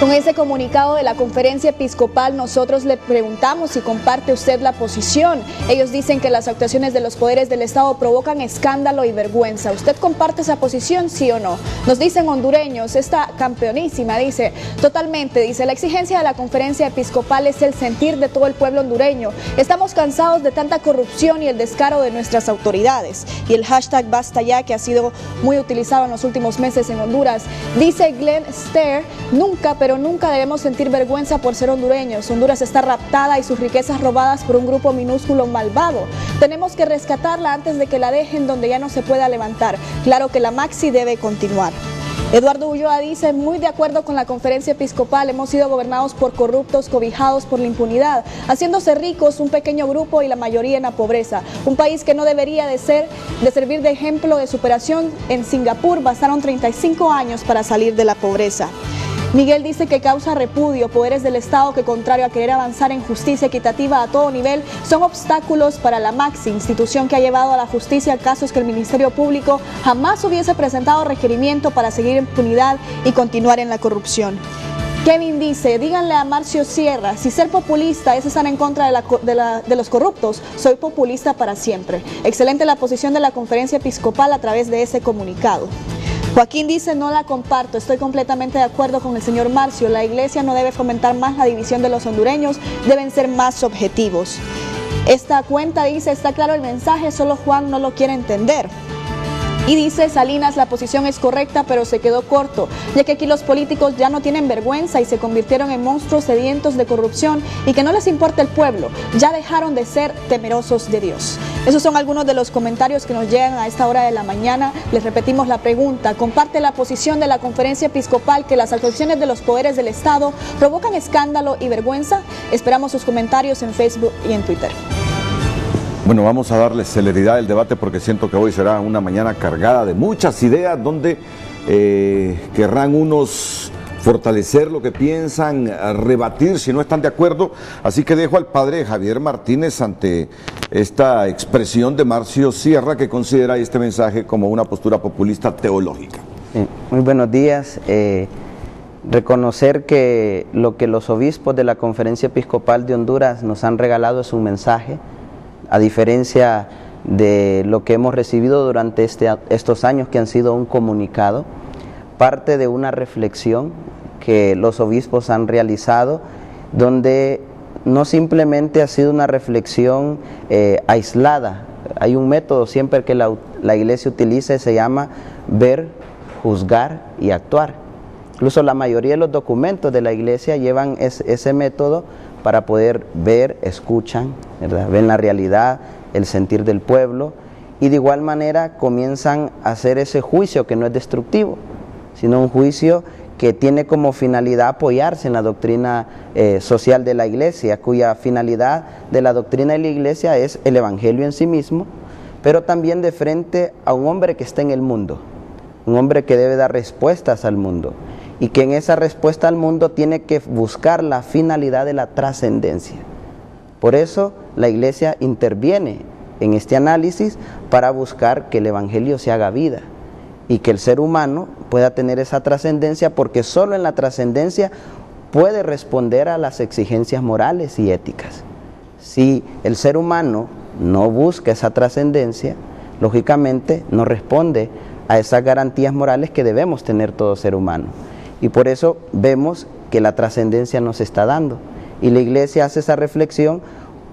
Con ese comunicado de la conferencia episcopal, nosotros le preguntamos si comparte usted la posición. Ellos dicen que las actuaciones de los poderes del Estado provocan escándalo y vergüenza. ¿Usted comparte esa posición, sí o no? Nos dicen hondureños, esta campeonísima dice, totalmente, dice, la exigencia de la conferencia episcopal es el sentir de todo el pueblo hondureño. Estamos cansados de tanta corrupción y el descaro de nuestras autoridades. Y el hashtag Basta Ya, que ha sido muy utilizado en los últimos meses en Honduras. Dice Glenn Stair, nunca, pero nunca debemos sentir vergüenza por ser hondureños. Honduras está raptada y sus riquezas robadas por un grupo minúsculo malvado. Tenemos que rescatarla antes de que la dejen donde ya no se pueda levantar. Claro que la Maxi debe continuar. Eduardo Ulloa dice, muy de acuerdo con la conferencia episcopal, hemos sido gobernados por corruptos, cobijados por la impunidad, haciéndose ricos un pequeño grupo y la mayoría en la pobreza. Un país que no debería de servir de ejemplo de superación. En Singapur bastaron 35 años para salir de la pobreza. Miguel dice que causa repudio poderes del Estado que, contrario a querer avanzar en justicia equitativa a todo nivel, son obstáculos para la Maxi, institución que ha llevado a la justicia casos que el Ministerio Público jamás hubiese presentado requerimiento para seguir en impunidad y continuar en la corrupción. Kevin dice, díganle a Marcio Sierra, si ser populista es estar en contra de los corruptos, soy populista para siempre. Excelente la posición de la conferencia episcopal a través de ese comunicado. Joaquín dice, no la comparto, estoy completamente de acuerdo con el señor Marcio, la iglesia no debe fomentar más la división de los hondureños, deben ser más objetivos. Esta cuenta dice, está claro el mensaje, solo Juan no lo quiere entender. Y dice Salinas, la posición es correcta, pero se quedó corto, ya que aquí los políticos ya no tienen vergüenza y se convirtieron en monstruos sedientos de corrupción y que no les importa el pueblo, ya dejaron de ser temerosos de Dios. Esos son algunos de los comentarios que nos llegan a esta hora de la mañana. Les repetimos la pregunta, ¿comparte la posición de la conferencia episcopal que las actuaciones de los poderes del Estado provocan escándalo y vergüenza? Esperamos sus comentarios en Facebook y en Twitter. Bueno, vamos a darle celeridad al debate porque siento que hoy será una mañana cargada de muchas ideas donde querrán unos fortalecer lo que piensan, rebatir si no están de acuerdo. Así que dejo al padre Javier Martínez ante esta expresión de Marcio Sierra, que considera este mensaje como una postura populista teológica. Muy buenos días. Reconocer que lo que los obispos de la Conferencia Episcopal de Honduras nos han regalado es un mensaje, a diferencia de lo que hemos recibido durante estos años, que han sido un comunicado, parte de una reflexión que los obispos han realizado, donde no simplemente ha sido una reflexión aislada. Hay un método siempre que la iglesia utiliza, se llama ver, juzgar y actuar. Incluso la mayoría de los documentos de la iglesia llevan ese método para poder ver, escuchan, ¿verdad? Ven la realidad, el sentir del pueblo, y de igual manera comienzan a hacer ese juicio que no es destructivo, sino un juicio que tiene como finalidad apoyarse en la doctrina social de la iglesia, cuya finalidad de la doctrina de la iglesia es el evangelio en sí mismo, pero también de frente a un hombre que está en el mundo, un hombre que debe dar respuestas al mundo, y que en esa respuesta al mundo tiene que buscar la finalidad de la trascendencia. Por eso la iglesia interviene en este análisis para buscar que el evangelio se haga vida, y que el ser humano pueda tener esa trascendencia, porque solo en la trascendencia puede responder a las exigencias morales y éticas. Si el ser humano no busca esa trascendencia, lógicamente no responde a esas garantías morales que debemos tener todo ser humano. Y por eso vemos que la trascendencia nos está dando. Y la Iglesia hace esa reflexión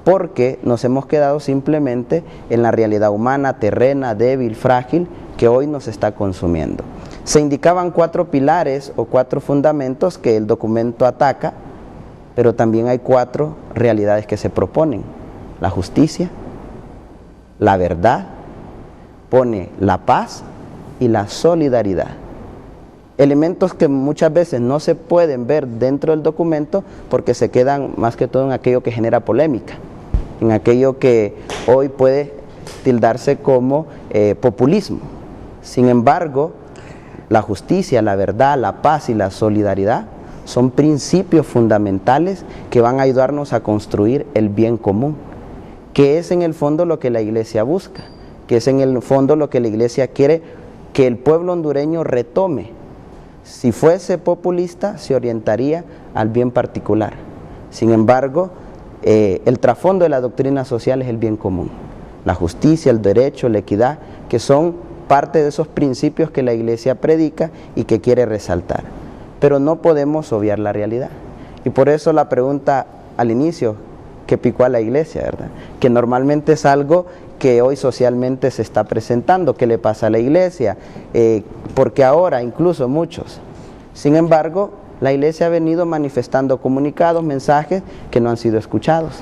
porque nos hemos quedado simplemente en la realidad humana, terrena, débil, frágil, que hoy nos está consumiendo. Se indicaban 4 pilares o 4 fundamentos que el documento ataca, pero también hay 4 realidades que se proponen: la justicia, la verdad, pone la paz y la solidaridad. Elementos que muchas veces no se pueden ver dentro del documento porque se quedan más que todo en aquello que genera polémica, en aquello que hoy puede tildarse como populismo. Sin embargo, la justicia, la verdad, la paz y la solidaridad son principios fundamentales que van a ayudarnos a construir el bien común, que es en el fondo lo que la Iglesia busca, que es en el fondo lo que la Iglesia quiere que el pueblo hondureño retome. Si fuese populista, se orientaría al bien particular. Sin embargo, el trasfondo de la doctrina social es el bien común, la justicia, el derecho, la equidad, que son parte de esos principios que la Iglesia predica y que quiere resaltar. Pero no podemos obviar la realidad. Y por eso la pregunta al inicio, ¿qué picó a la Iglesia, verdad? Que normalmente es algo que hoy socialmente se está presentando. ¿Qué le pasa a la Iglesia? Porque ahora incluso muchos. Sin embargo, la Iglesia ha venido manifestando comunicados, mensajes que no han sido escuchados.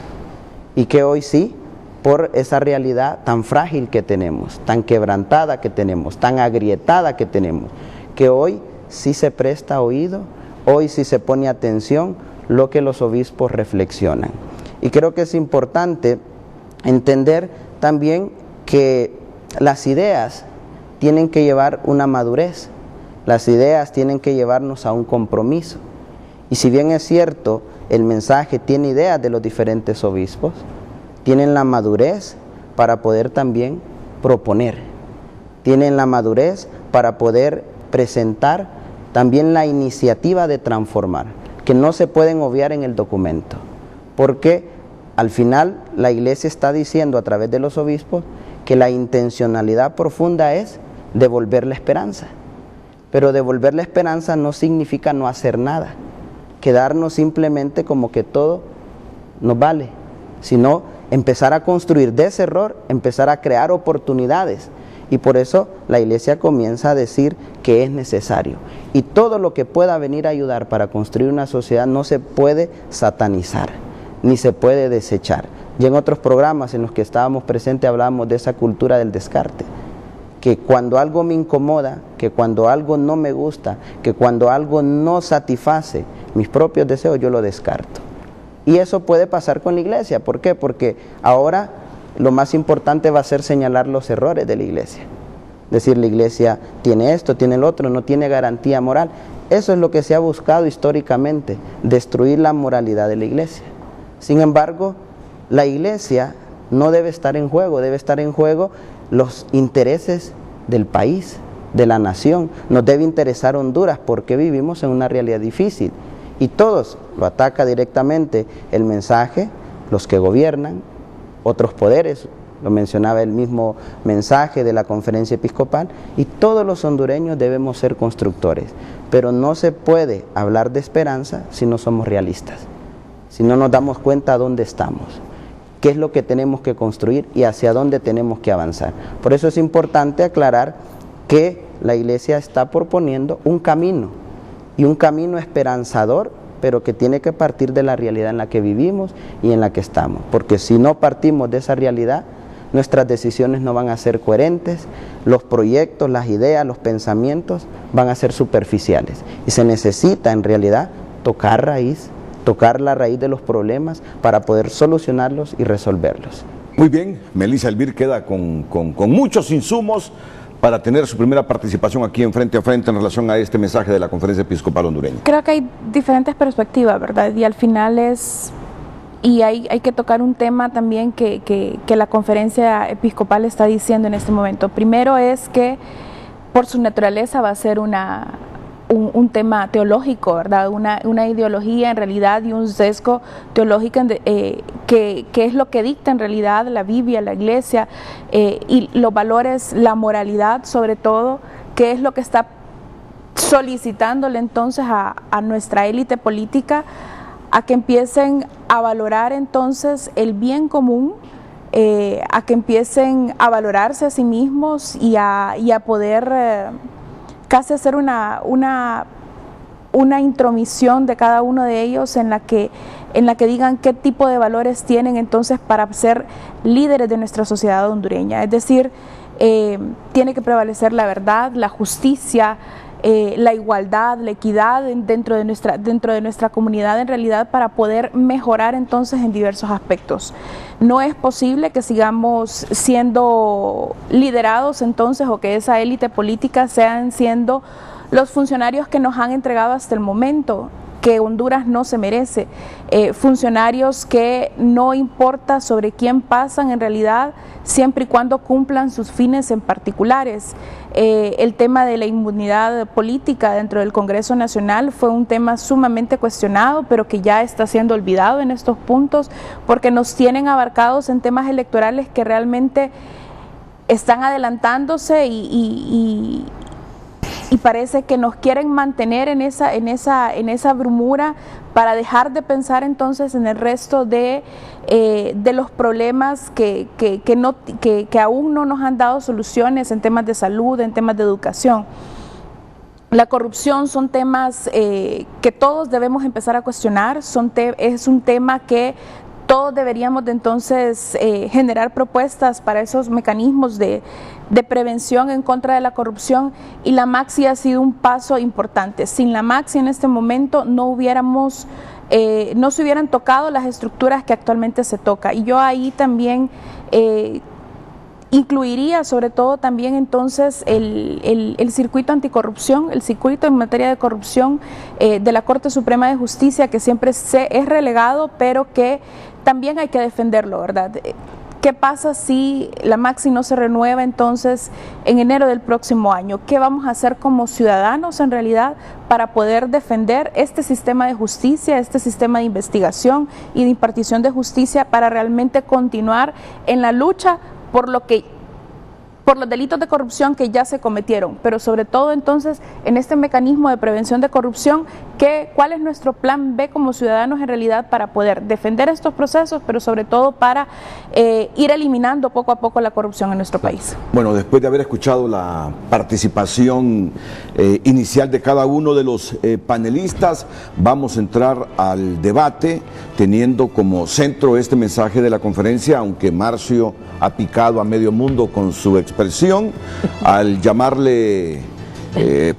Y que hoy sí, por esa realidad tan frágil que tenemos, tan quebrantada que tenemos, tan agrietada que tenemos, que hoy sí se presta oído, hoy sí se pone atención lo que los obispos reflexionan. Y creo que es importante entender también que las ideas tienen que llevar una madurez, las ideas tienen que llevarnos a un compromiso. Y si bien es cierto, el mensaje tiene ideas de los diferentes obispos, tienen la madurez para poder también proponer, tienen la madurez para poder presentar también la iniciativa de transformar, que no se pueden obviar en el documento, porque al final la Iglesia está diciendo a través de los obispos que la intencionalidad profunda es devolver la esperanza, pero devolver la esperanza no significa no hacer nada, quedarnos simplemente como que todo nos vale, sino empezar a construir de ese error, empezar a crear oportunidades. Y por eso la Iglesia comienza a decir que es necesario. Y todo lo que pueda venir a ayudar para construir una sociedad no se puede satanizar, ni se puede desechar. Y en otros programas en los que estábamos presentes hablábamos de esa cultura del descarte, que cuando algo me incomoda, que cuando algo no me gusta, que cuando algo no satisface mis propios deseos, yo lo descarto. Y eso puede pasar con la Iglesia. ¿Por qué? Porque ahora lo más importante va a ser señalar los errores de la Iglesia. Decir, la Iglesia tiene esto, tiene el otro, no tiene garantía moral. Eso es lo que se ha buscado históricamente, destruir la moralidad de la Iglesia. Sin embargo, la Iglesia no debe estar en juego, debe estar en juego los intereses del país, de la nación. Nos debe interesar Honduras porque vivimos en una realidad difícil. Y todos lo ataca directamente el mensaje, los que gobiernan, otros poderes, lo mencionaba el mismo mensaje de la Conferencia Episcopal, y todos los hondureños debemos ser constructores. Pero no se puede hablar de esperanza si no somos realistas, si no nos damos cuenta a dónde estamos, qué es lo que tenemos que construir y hacia dónde tenemos que avanzar. Por eso es importante aclarar que la Iglesia está proponiendo un camino, y un camino esperanzador, pero que tiene que partir de la realidad en la que vivimos y en la que estamos. Porque si no partimos de esa realidad, nuestras decisiones no van a ser coherentes, los proyectos, las ideas, los pensamientos van a ser superficiales. Y se necesita en realidad tocar la raíz de los problemas para poder solucionarlos y resolverlos. Muy bien, Melissa Elvir queda con muchos insumos para tener su primera participación aquí en Frente a Frente en relación a este mensaje de la Conferencia Episcopal Hondureña. Creo que hay diferentes perspectivas, ¿verdad? Y al final hay que tocar un tema también que la Conferencia Episcopal está diciendo en este momento. Primero es que por su naturaleza va a ser un tema teológico, ¿verdad? Una ideología en realidad y un sesgo teológico que es lo que dicta en realidad la Biblia, la Iglesia, y los valores, la moralidad sobre todo, que es lo que está solicitándole entonces a nuestra élite política a que empiecen a valorar entonces el bien común, a que empiecen a valorarse a sí mismos y a poder casi hacer una intromisión de cada uno de ellos en la que digan qué tipo de valores tienen entonces para ser líderes de nuestra sociedad hondureña. Es decir, tiene que prevalecer la verdad, la justicia, la igualdad, la equidad dentro de nuestra comunidad en realidad, para poder mejorar entonces en diversos aspectos. No es posible que sigamos siendo liderados entonces, o que esa élite política sean siendo los funcionarios que nos han entregado hasta el momento, que Honduras no se merece, funcionarios que no importa sobre quién pasan en realidad, siempre y cuando cumplan sus fines en particulares. El tema de la inmunidad política dentro del Congreso Nacional fue un tema sumamente cuestionado, pero que ya está siendo olvidado en estos puntos, porque nos tienen abarcados en temas electorales que realmente están adelantándose y parece que nos quieren mantener en esa brumura para dejar de pensar entonces en el resto de los problemas que aún no nos han dado soluciones en temas de salud, en temas de educación. La corrupción son temas que todos debemos empezar a cuestionar, es un tema que todos deberíamos de entonces generar propuestas para esos mecanismos de prevención en contra de la corrupción, y la MAXI ha sido un paso importante. Sin la MAXI en este momento no se hubieran tocado las estructuras que actualmente se toca, y yo ahí también incluiría sobre todo también entonces el circuito anticorrupción, el circuito en materia de corrupción de la Corte Suprema de Justicia, que siempre es relegado, pero que también hay que defenderlo, ¿verdad? ¿Qué pasa si la MAXI no se renueva entonces en enero del próximo año? ¿Qué vamos a hacer como ciudadanos en realidad para poder defender este sistema de justicia, este sistema de investigación y de impartición de justicia, para realmente continuar en la lucha por los delitos de corrupción que ya se cometieron, pero sobre todo entonces en este mecanismo de prevención de corrupción, cuál es nuestro plan B como ciudadanos en realidad para poder defender estos procesos, pero sobre todo para ir eliminando poco a poco la corrupción en nuestro país? Bueno, después de haber escuchado la participación inicial de cada uno de los panelistas, vamos a entrar al debate teniendo como centro este mensaje de la conferencia, aunque Marcio ha picado a medio mundo con su expresión al llamarle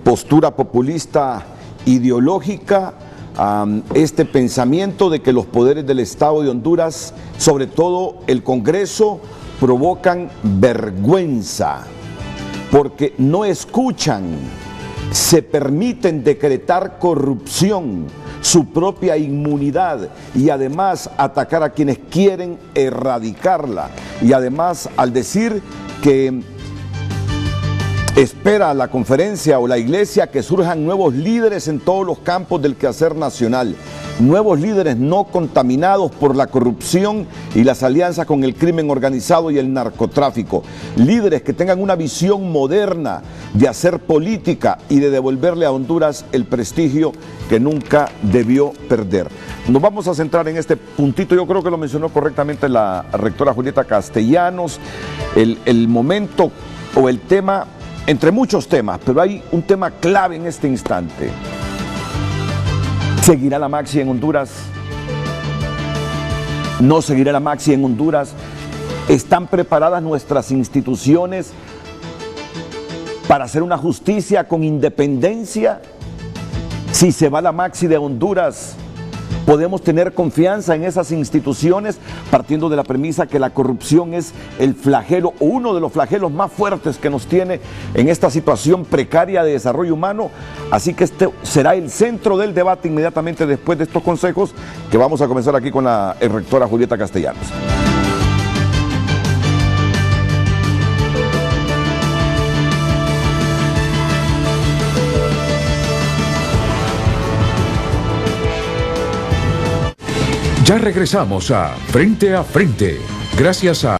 postura populista ideológica a este pensamiento de que los poderes del Estado de Honduras, sobre todo el Congreso, provocan vergüenza porque no escuchan, se permiten decretar corrupción, su propia inmunidad, y además atacar a quienes quieren erradicarla, y además al decir que espera la conferencia o la iglesia que surjan nuevos líderes en todos los campos del quehacer nacional, nuevos líderes no contaminados por la corrupción y las alianzas con el crimen organizado y el narcotráfico, líderes que tengan una visión moderna de hacer política y de devolverle a Honduras el prestigio que nunca debió perder. Nos vamos a centrar en este puntito, yo creo que lo mencionó correctamente la rectora Julieta Castellanos, el momento o el tema, entre muchos temas, pero hay un tema clave en este instante. ¿Seguirá la MAXI en Honduras? ¿No seguirá la MAXI en Honduras? ¿Están preparadas nuestras instituciones para hacer una justicia con independencia? Si se va la MAXI de Honduras, ¿podemos tener confianza en esas instituciones, partiendo de la premisa que la corrupción es el flagelo o uno de los flagelos más fuertes que nos tiene en esta situación precaria de desarrollo humano? Así que este será el centro del debate inmediatamente después de estos consejos que vamos a comenzar aquí con la rectora Julieta Castellanos. Ya regresamos a Frente a Frente, gracias a...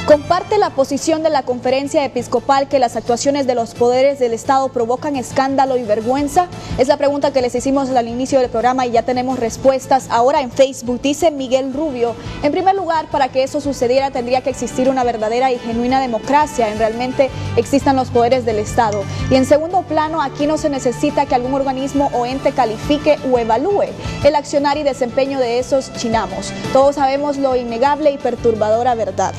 ¿Comparte la posición de la Conferencia Episcopal que las actuaciones de los poderes del Estado provocan escándalo y vergüenza? Es la pregunta que les hicimos al inicio del programa y ya tenemos respuestas. Ahora en Facebook dice Miguel Rubio: en primer lugar, para que eso sucediera tendría que existir una verdadera y genuina democracia, en realmente existan los poderes del Estado. Y en segundo plano, aquí no se necesita que algún organismo o ente califique o evalúe el accionar y desempeño de esos chinamos. Todos sabemos lo innegable y perturbadora verdad.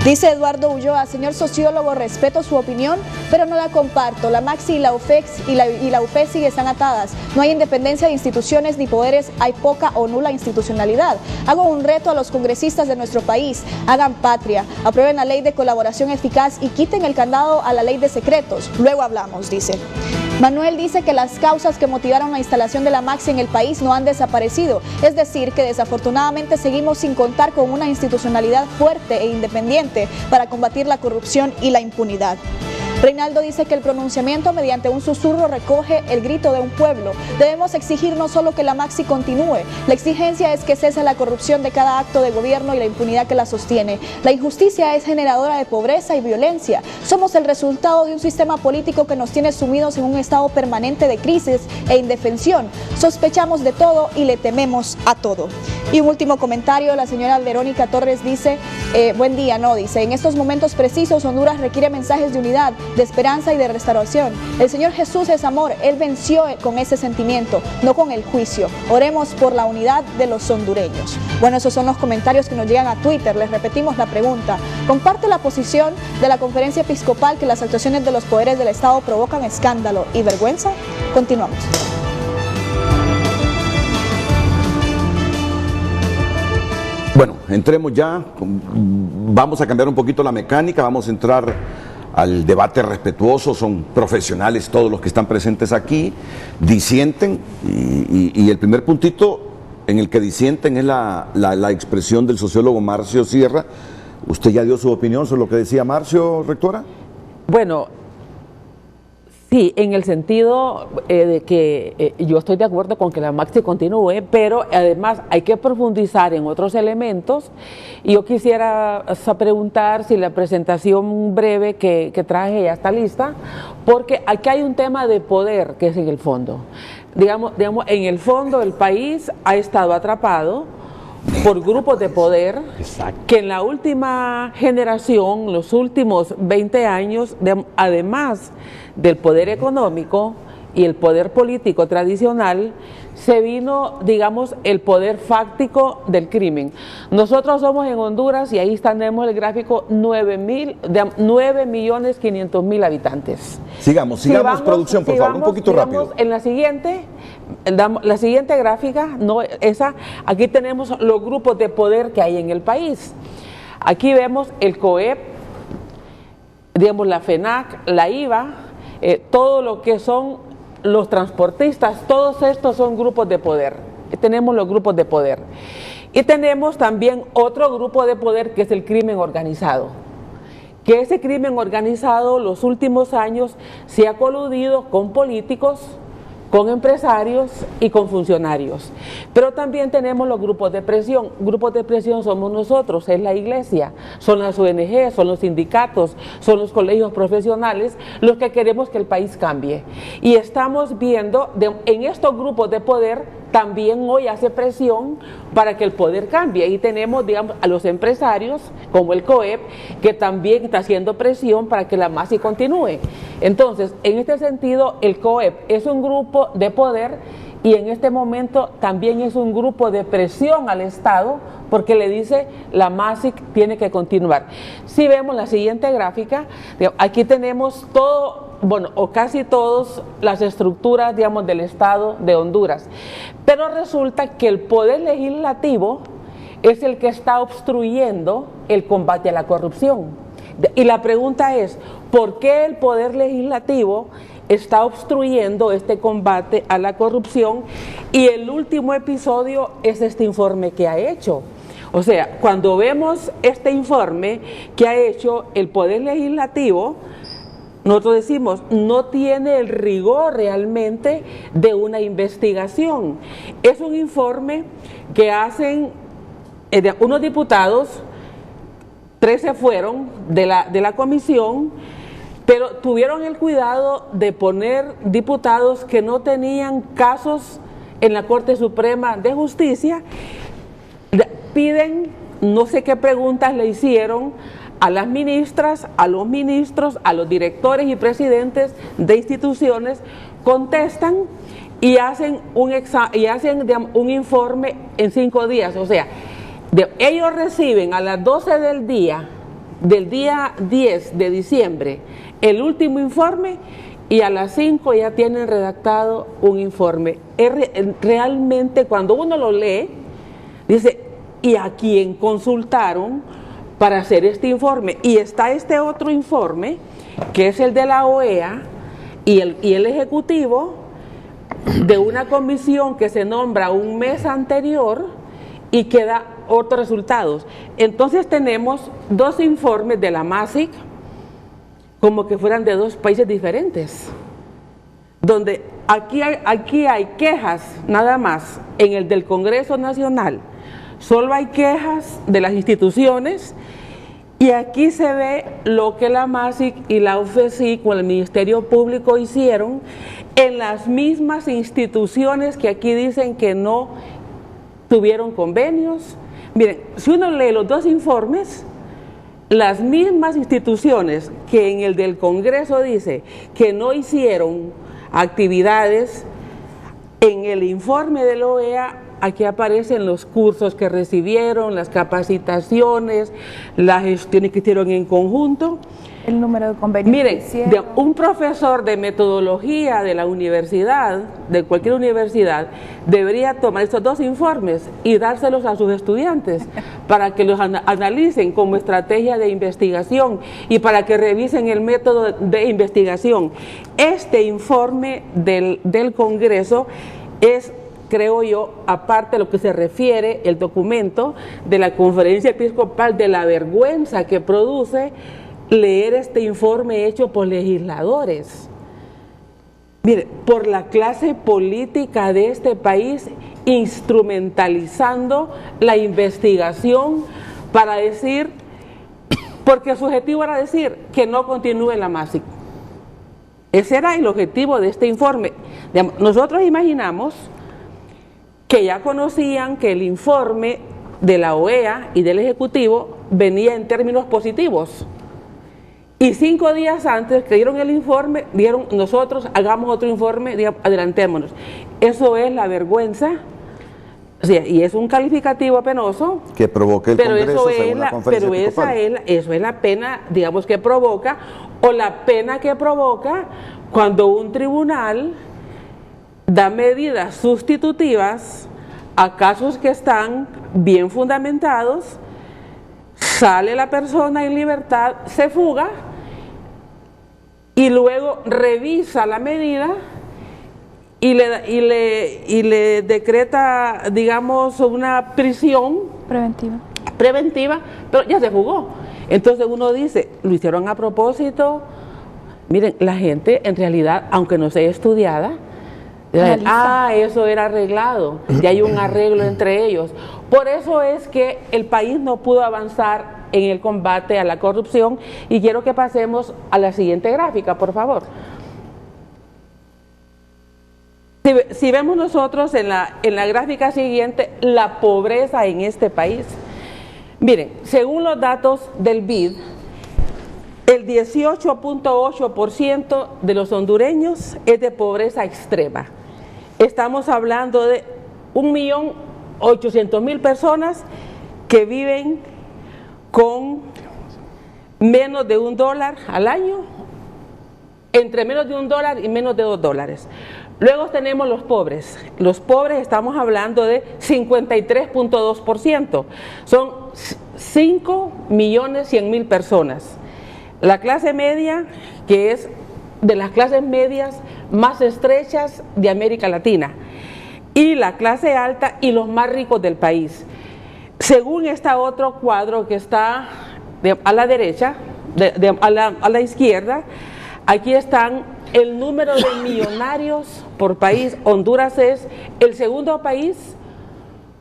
Dice Eduardo Ulloa: señor sociólogo, respeto su opinión, pero no la comparto. La Maxi y la UFESIG están atadas. No hay independencia de instituciones ni poderes, hay poca o nula institucionalidad. Hago un reto a los congresistas de nuestro país: hagan patria, aprueben la ley de colaboración eficaz y quiten el candado a la ley de secretos. Luego hablamos, dice. Manuel dice que las causas que motivaron la instalación de la Maxi en el país no han desaparecido, es decir, que desafortunadamente seguimos sin contar con una institucionalidad fuerte e independiente para combatir la corrupción y la impunidad. Reinaldo dice que el pronunciamiento mediante un susurro recoge el grito de un pueblo. Debemos exigir no solo que la Maxi continúe, la exigencia es que cese la corrupción de cada acto de gobierno y la impunidad que la sostiene. La injusticia es generadora de pobreza y violencia. Somos el resultado de un sistema político que nos tiene sumidos en un estado permanente de crisis e indefensión. Sospechamos de todo y le tememos a todo. Y un último comentario, la señora Verónica Torres dice: buen día, dice, en estos momentos precisos Honduras requiere mensajes de unidad, de esperanza y de restauración. El Señor Jesús es amor, Él venció con ese sentimiento, no con el juicio. Oremos por la unidad de los hondureños. Bueno, esos son los comentarios que nos llegan a Twitter. Les repetimos la pregunta: ¿comparte la posición de la Conferencia Episcopal que las actuaciones de los poderes del Estado provocan escándalo y vergüenza? Continuamos. Bueno, entremos ya, vamos a cambiar un poquito la mecánica, vamos a entrar al debate respetuoso. Son profesionales todos los que están presentes aquí, disienten, y el primer puntito en el que disienten es la expresión del sociólogo Marcio Sierra. ¿Usted ya dio su opinión sobre lo que decía Marcio, rectora? Bueno, sí, en el sentido de que yo estoy de acuerdo con que la Maxi continúe, pero además hay que profundizar en otros elementos. Y yo quisiera preguntar si la presentación breve que traje ya está lista, porque aquí hay un tema de poder que es en el fondo. Digamos, en el fondo el país ha estado atrapado por grupos de poder. Exacto. Que en la última generación, los últimos 20 años, además del poder económico y el poder político tradicional, se vino, digamos, el poder fáctico del crimen. Nosotros somos en Honduras, y ahí tenemos el gráfico, 9.500.000 habitantes. Sigamos, producción, por favor, un poquito rápido. En la siguiente gráfica, aquí tenemos los grupos de poder que hay en el país. Aquí vemos el COEP, digamos, la FENAC, la IVA, todo lo que son los transportistas, todos estos son grupos de poder. Tenemos los grupos de poder. Y tenemos también otro grupo de poder que es el crimen organizado. Que ese crimen organizado los últimos años se ha coludido con políticos, con empresarios y con funcionarios. Pero también tenemos los grupos de presión. Grupos de presión somos nosotros, es la iglesia, son las ONG, son los sindicatos, son los colegios profesionales, los que queremos que el país cambie. Y estamos viendo en estos grupos de poder también hoy hace presión para que el poder cambie. Y tenemos, digamos, a los empresarios, como el COEP, que también está haciendo presión para que la Maxi continúe. Entonces, en este sentido, el COEP es un grupo de poder y en este momento también es un grupo de presión al Estado, porque le dice la Maxi tiene que continuar. Si vemos la siguiente gráfica, aquí tenemos todo, bueno, o casi todas las estructuras, digamos, del Estado de Honduras. Pero resulta que el poder legislativo es el que está obstruyendo el combate a la corrupción. Y la pregunta es, ¿por qué el poder legislativo está obstruyendo este combate a la corrupción? Y el último episodio es este informe que ha hecho. O sea, cuando vemos este informe que ha hecho el Poder Legislativo, nosotros decimos, no tiene el rigor realmente de una investigación. Es un informe que hacen unos diputados, 13 fueron de la comisión, pero tuvieron el cuidado de poner diputados que no tenían casos en la Corte Suprema de Justicia. Piden, no sé qué preguntas le hicieron a las ministras, a los ministros, a los directores y presidentes de instituciones, contestan y hacen un informe en 5 días. O sea, ellos reciben a las 12 del día 10 de diciembre el último informe y a las 5 ya tienen redactado un informe. Realmente cuando uno lo lee, dice, ¿y a quién consultaron para hacer este informe? Y está este otro informe, que es el de la OEA y el Ejecutivo, de una comisión que se nombra un mes anterior y que da otros resultados. Entonces tenemos 2 informes de la MASIC, como que fueran de 2 países diferentes, donde aquí hay quejas nada más. En el del Congreso Nacional solo hay quejas de las instituciones, y aquí se ve lo que la MASIC y la UFESI con el Ministerio Público hicieron en las mismas instituciones que aquí dicen que no tuvieron convenios. Miren, si uno lee los 2 informes, las mismas instituciones que en el del Congreso dice que no hicieron actividades, en el informe de la OEA aquí aparecen los cursos que recibieron, las capacitaciones, las gestiones que hicieron en conjunto. El número de convenios. Miren, un profesor de metodología de la universidad, de cualquier universidad, debería tomar estos 2 informes y dárselos a sus estudiantes para que los analicen como estrategia de investigación y para que revisen el método de investigación. Este informe del Congreso es, creo yo, aparte de lo que se refiere el documento de la Conferencia Episcopal, de la vergüenza que produce leer este informe hecho por legisladores. Mire, por la clase política de este país, instrumentalizando la investigación para decir, porque su objetivo era decir que no continúe la MASIC. Ese era el objetivo de este informe. Nosotros imaginamos que ya conocían que el informe de la OEA y del Ejecutivo venía en términos positivos. Y 5 días antes que dieron el informe, dieron, nosotros hagamos otro informe, adelantémonos. Eso es la vergüenza, o sea, y es un calificativo penoso. Que provoque el Congreso según la Conferencia Episcopal. Eso es la pena, digamos, que provoca, o la pena que provoca cuando un tribunal da medidas sustitutivas a casos que están bien fundamentados, sale la persona en libertad, se fuga, y luego revisa la medida y le decreta, digamos, una prisión preventiva, pero ya se fugó. Entonces uno dice, lo hicieron a propósito. Miren, la gente en realidad, aunque no sea estudiada, eso era arreglado, ya hay un arreglo entre ellos. Por eso es que el país no pudo avanzar en el combate a la corrupción, y quiero que pasemos a la siguiente gráfica, por favor. Si vemos nosotros en la gráfica siguiente la pobreza en este país, miren, según los datos del BID, el 18.8% de los hondureños es de pobreza extrema. Estamos hablando de 1.800.000 personas que viven con menos de $1 al año, entre menos de $1 y menos de $2. Luego tenemos los pobres. Los pobres estamos hablando de 53.2%. Son 5.100.000 personas. La clase media, que es de las clases medias más estrechas de América Latina, y la clase alta y los más ricos del país. Según este otro cuadro que está a la derecha, a la izquierda, Aquí están el número de millonarios por país. Honduras es el segundo país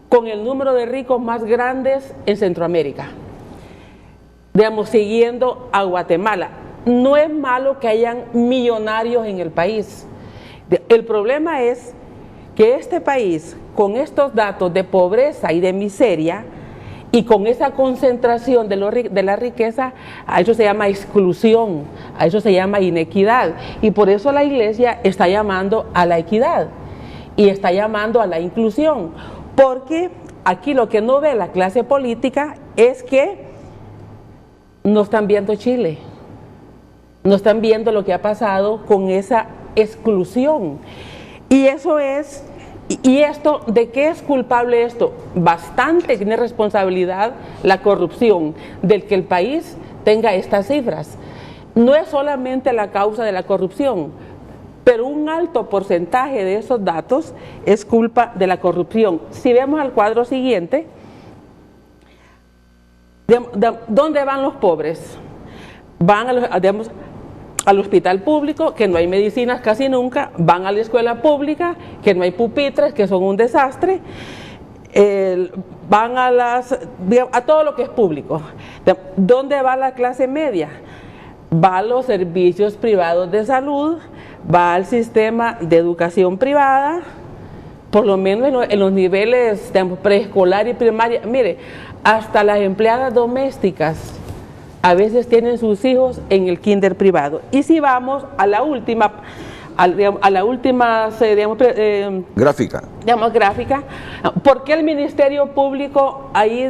con el número de ricos más grandes en Centroamérica, digamos, siguiendo a Guatemala. No es malo que hayan millonarios en el país. El problema es que este país, con estos datos de pobreza y de miseria, y con esa concentración de la riqueza, a eso se llama exclusión, a eso se llama inequidad. Y por eso la Iglesia está llamando a la equidad y está llamando a la inclusión. Porque aquí lo que no ve la clase política es que no están viendo Chile, no están viendo lo que ha pasado con esa exclusión. Y eso es... ¿Y esto, de qué es culpable esto? Bastante tiene responsabilidad la corrupción del que el país tenga estas cifras. No es solamente la causa de la corrupción, pero un alto porcentaje de esos datos es culpa de la corrupción. Si vemos al cuadro siguiente, ¿dónde van los pobres? Van al hospital público, que no hay medicinas casi nunca, van a la escuela pública, que no hay pupitres, que son un desastre, van a todo lo que es público. ¿Dónde va la clase media? Va a los servicios privados de salud, va al sistema de educación privada, por lo menos en los niveles de preescolar y primaria. Mire, hasta las empleadas domésticas a veces tienen sus hijos en el kinder privado. Y si vamos a la última, gráfica. Gráfica, ¿por qué el Ministerio Público ahí,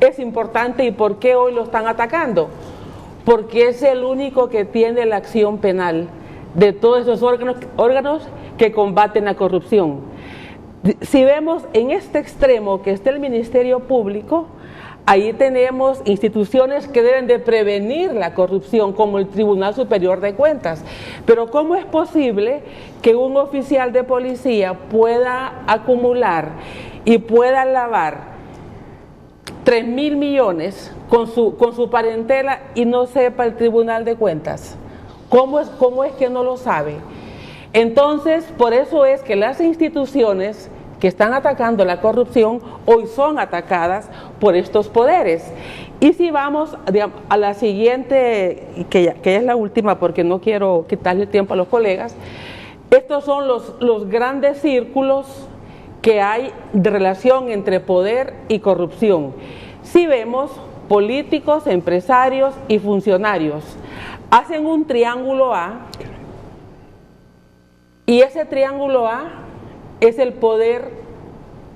es importante y por qué hoy lo están atacando? Porque es el único que tiene la acción penal de todos esos órganos que combaten la corrupción. Si vemos en este extremo que está el Ministerio Público, ahí tenemos instituciones que deben de prevenir la corrupción, como el Tribunal Superior de Cuentas. Pero ¿cómo es posible que un oficial de policía pueda acumular y pueda lavar 3.000 millones con su parentela y no sepa el Tribunal de Cuentas? ¿Cómo es que no lo sabe? Entonces, por eso es que las instituciones que están atacando la corrupción hoy son atacadas por estos poderes. Y si vamos a la siguiente, que ya es la última porque no quiero quitarle tiempo a los colegas, estos son los grandes círculos que hay de relación entre poder y corrupción. Si vemos, políticos, empresarios y funcionarios hacen un triángulo A, y ese triángulo A es el poder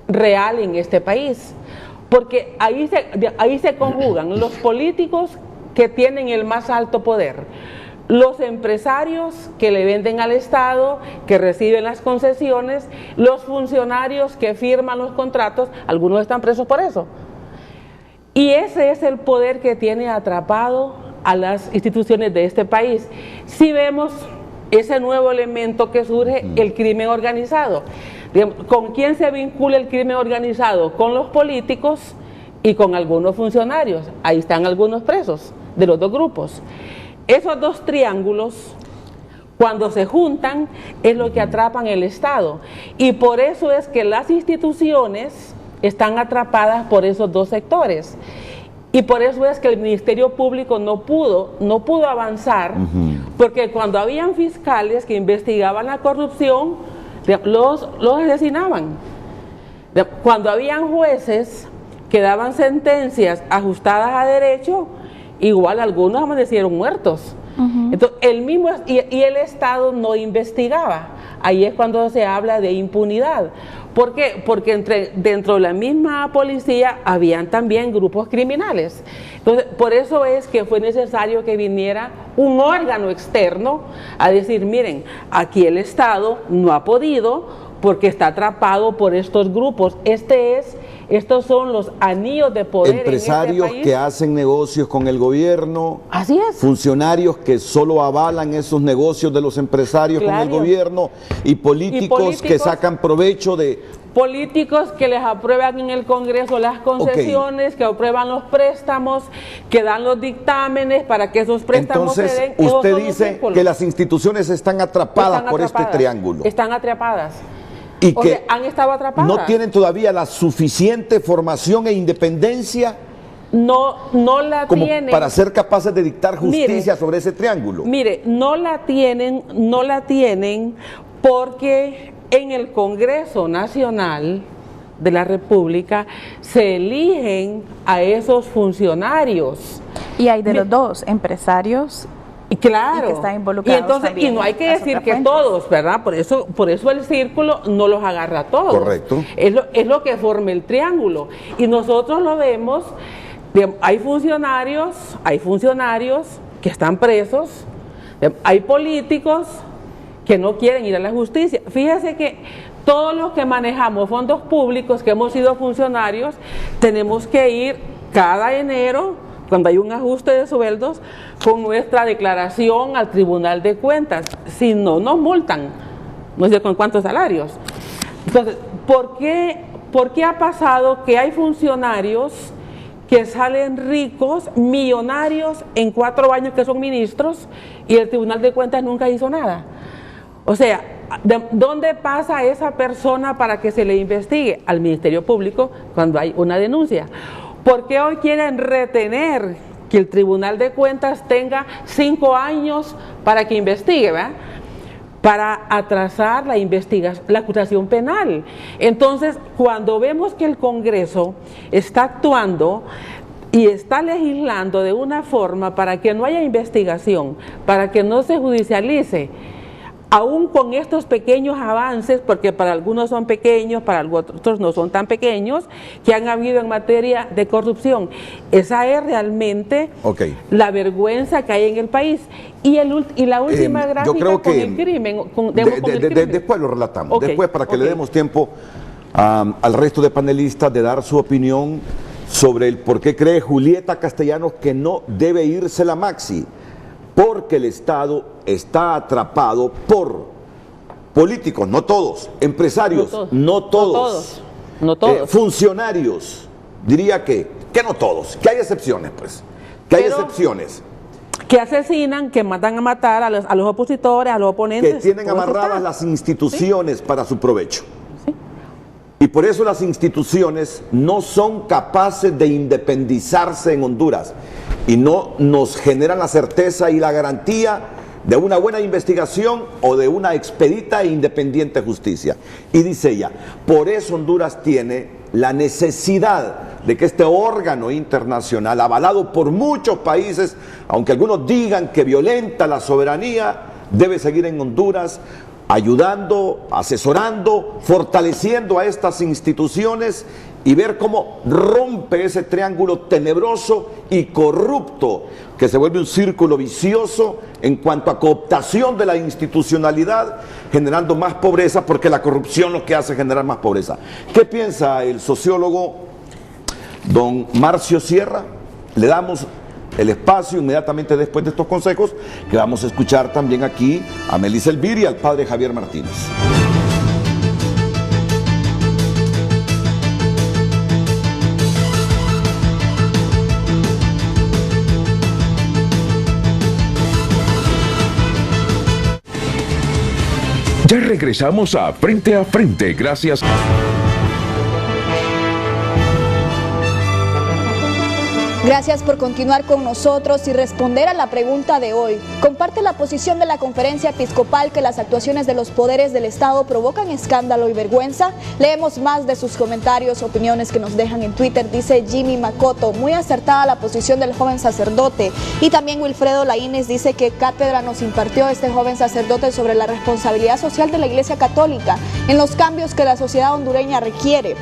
real en este país, porque ahí se conjugan los políticos que tienen el más alto poder, los empresarios que le venden al Estado, que reciben las concesiones, los funcionarios que firman los contratos, algunos están presos por eso. Y ese es el poder que tiene atrapado a las instituciones de este país. Si vemos ese nuevo elemento que surge, el crimen organizado. ¿Con quién se vincula el crimen organizado? Con los políticos y con algunos funcionarios. Ahí están algunos presos de los dos grupos. Esos dos triángulos, cuando se juntan, es lo que atrapan el Estado. Y por eso es que las instituciones están atrapadas por esos dos sectores. Y por eso es que el Ministerio Público no pudo avanzar, porque cuando habían fiscales que investigaban la corrupción, los asesinaban. Cuando habían jueces que daban sentencias ajustadas a derecho, igual algunos amanecieron muertos. Entonces, el Estado no investigaba. Ahí es cuando se habla de impunidad. ¿Por qué? Porque dentro de la misma policía habían también grupos criminales. Entonces, por eso es que fue necesario que viniera un órgano externo a decir, miren, aquí el Estado no ha podido porque está atrapado por estos grupos. Este es Estos son los anillos de poder empresarios en este país. que hacen negocios con el gobierno, Así es. funcionarios que solo avalan esos negocios de los empresarios con el Claro. gobierno y políticos que sacan provecho de... Políticos que les aprueban en el Congreso las concesiones, que aprueban los préstamos, que dan los dictámenes para que esos préstamos Entonces, se den. Esos usted son los dice círculos. que las instituciones están atrapadas Están por atrapadas. este triángulo. Están atrapadas. Y O que sea, han estado atrapadas. no tienen todavía la suficiente formación e independencia No la como tienen. para ser capaces de dictar justicia Mire, sobre ese triángulo. Mire, no la tienen porque en el Congreso Nacional de la República se eligen a esos funcionarios. Y hay de los dos, empresarios. Y claro, Y que están involucrados entonces, también y no hay que las decir otras que fuentes. todos, ¿verdad? Por eso el círculo no los agarra a todos. Correcto. Es lo que forma el triángulo. Y nosotros lo vemos, hay funcionarios que están presos, hay políticos que no quieren ir a la justicia. Fíjese que todos los que manejamos fondos públicos, que hemos sido funcionarios, tenemos que ir cada enero, cuando hay un ajuste de sueldos, con nuestra declaración al Tribunal de Cuentas. Si no, nos multan, no sé con cuántos salarios. Entonces, ¿por qué ha pasado que hay funcionarios que salen ricos, millonarios, en 4 años que son ministros, y el Tribunal de Cuentas nunca hizo nada? O sea, ¿dónde pasa esa persona para que se le investigue? Al Ministerio Público cuando hay una denuncia. ¿Por qué hoy quieren retener que el Tribunal de Cuentas tenga 5 años para que investigue, ¿verdad? Para atrasar la investigación, la acusación penal? Entonces, cuando vemos que el Congreso está actuando y está legislando de una forma para que no haya investigación, para que no se judicialice, aún con estos pequeños avances, porque para algunos son pequeños, para otros no son tan pequeños, que han habido en materia de corrupción. Esa es realmente la vergüenza que hay en el país. Y la última gráfica yo creo con que el crimen. Después lo relatamos, Okay, después para que le demos tiempo al resto de panelistas de dar su opinión sobre el por qué cree Julieta Castellanos que no debe irse la Maxi. Porque el Estado está atrapado por políticos, no todos, empresarios, no todos, funcionarios, diría que no todos, que hay excepciones, pues, que hay excepciones. Que asesinan, que matan a matar a los opositores, a los oponentes. Que tienen amarradas las instituciones para su provecho. Y por eso las instituciones no son capaces de independizarse en Honduras y no nos generan la certeza y la garantía de una buena investigación o de una expedita e independiente justicia. Y dice ella, por eso Honduras tiene la necesidad de que este órgano internacional, avalado por muchos países, aunque algunos digan que violenta la soberanía, debe seguir en Honduras, ayudando, asesorando, fortaleciendo a estas instituciones y ver cómo rompe ese triángulo tenebroso y corrupto que se vuelve un círculo vicioso en cuanto a cooptación de la institucionalidad, generando más pobreza, porque la corrupción lo que hace es generar más pobreza. ¿Qué piensa el sociólogo don Marcio Sierra? Le damos el espacio inmediatamente después de estos consejos, que vamos a escuchar también aquí a Melissa Elvira y al padre Javier Martínez. Ya regresamos a Frente, gracias. Gracias por continuar con nosotros y responder a la pregunta de hoy. Comparte la posición de la Conferencia Episcopal que las actuaciones de los poderes del Estado provocan escándalo y vergüenza. Leemos más de sus comentarios, opiniones que nos dejan en Twitter. Dice Jimmy Makoto, muy acertada la posición del joven sacerdote. Y también Wilfredo Laínez dice que cátedra nos impartió este joven sacerdote sobre la responsabilidad social de la Iglesia Católica en los cambios que la sociedad hondureña requiere.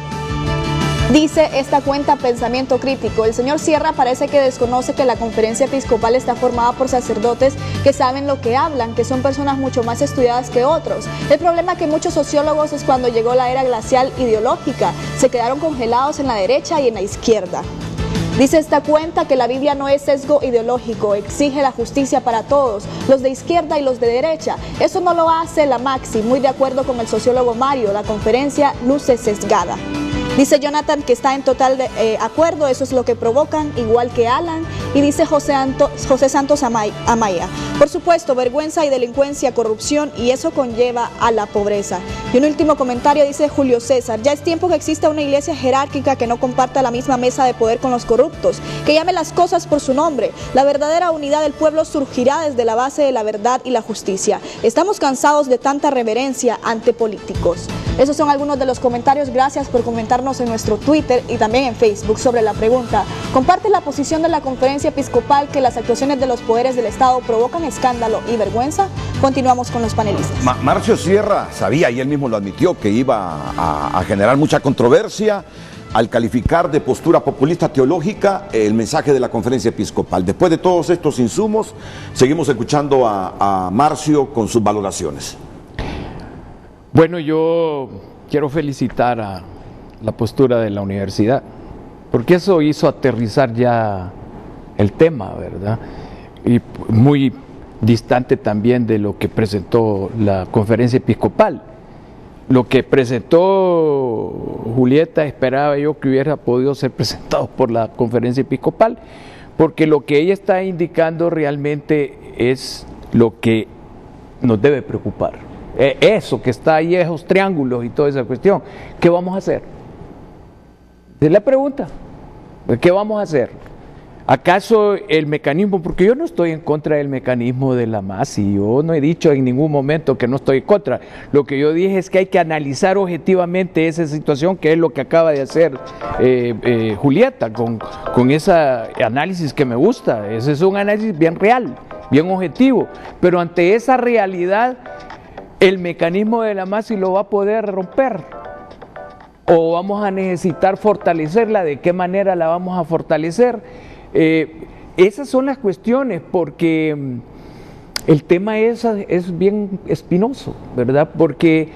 Dice esta cuenta Pensamiento Crítico: el señor Sierra parece que desconoce que la conferencia episcopal está formada por sacerdotes que saben lo que hablan, que son personas mucho más estudiadas que otros. El problema que muchos sociólogos es cuando llegó la era glacial ideológica, se quedaron congelados en la derecha y en la izquierda. Dice esta cuenta que la Biblia no es sesgo ideológico, exige la justicia para todos, los de izquierda y los de derecha. Eso no lo hace la Maxi, muy de acuerdo con el sociólogo Mario, la conferencia luce sesgada. Dice Jonathan que está en total acuerdo, eso es lo que provocan, igual que Alan. Y dice José Santos Amaya: por supuesto, vergüenza y delincuencia, corrupción, y eso conlleva a la pobreza. Y un último comentario dice Julio César: ya es tiempo que exista una iglesia jerárquica que no comparta la misma mesa de poder con los corruptos, que llame las cosas por su nombre. La verdadera unidad del pueblo surgirá desde la base de la verdad y la justicia. Estamos cansados de tanta reverencia ante políticos. Esos son algunos de los comentarios. Gracias por comentarnos en nuestro Twitter y también en Facebook sobre la pregunta: ¿comparte la posición de la conferencia episcopal que las actuaciones de los poderes del Estado provocan escándalo y vergüenza? Continuamos con los panelistas. Marcio Sierra sabía, y él mismo lo admitió, que iba a generar mucha controversia al calificar de postura populista teológica el mensaje de la conferencia episcopal. Después de todos estos insumos, seguimos escuchando a Marcio con sus valoraciones. Bueno, yo quiero felicitar a la postura de la universidad, porque eso hizo aterrizar ya el tema, ¿verdad? Y muy distante también de lo que presentó la conferencia episcopal. Lo que presentó Julieta esperaba yo que hubiera podido ser presentado por la conferencia episcopal, porque lo que ella está indicando realmente es lo que nos debe preocupar. Eso que está ahí, esos triángulos y toda esa cuestión, ¿qué vamos a hacer? Es la pregunta, ¿qué vamos a hacer? ¿Acaso el mecanismo? Porque yo no estoy en contra del mecanismo de la MASI, yo no he dicho en ningún momento que no estoy en contra. Lo que yo dije es que hay que analizar objetivamente esa situación, que es lo que acaba de hacer Julieta, con ese análisis que me gusta. Ese es un análisis bien real, bien objetivo, pero ante esa realidad, el mecanismo de la MASI lo va a poder romper, o vamos a necesitar fortalecerla. ¿De qué manera la vamos a fortalecer? Esas son las cuestiones, porque el tema es bien espinoso, ¿verdad? Porque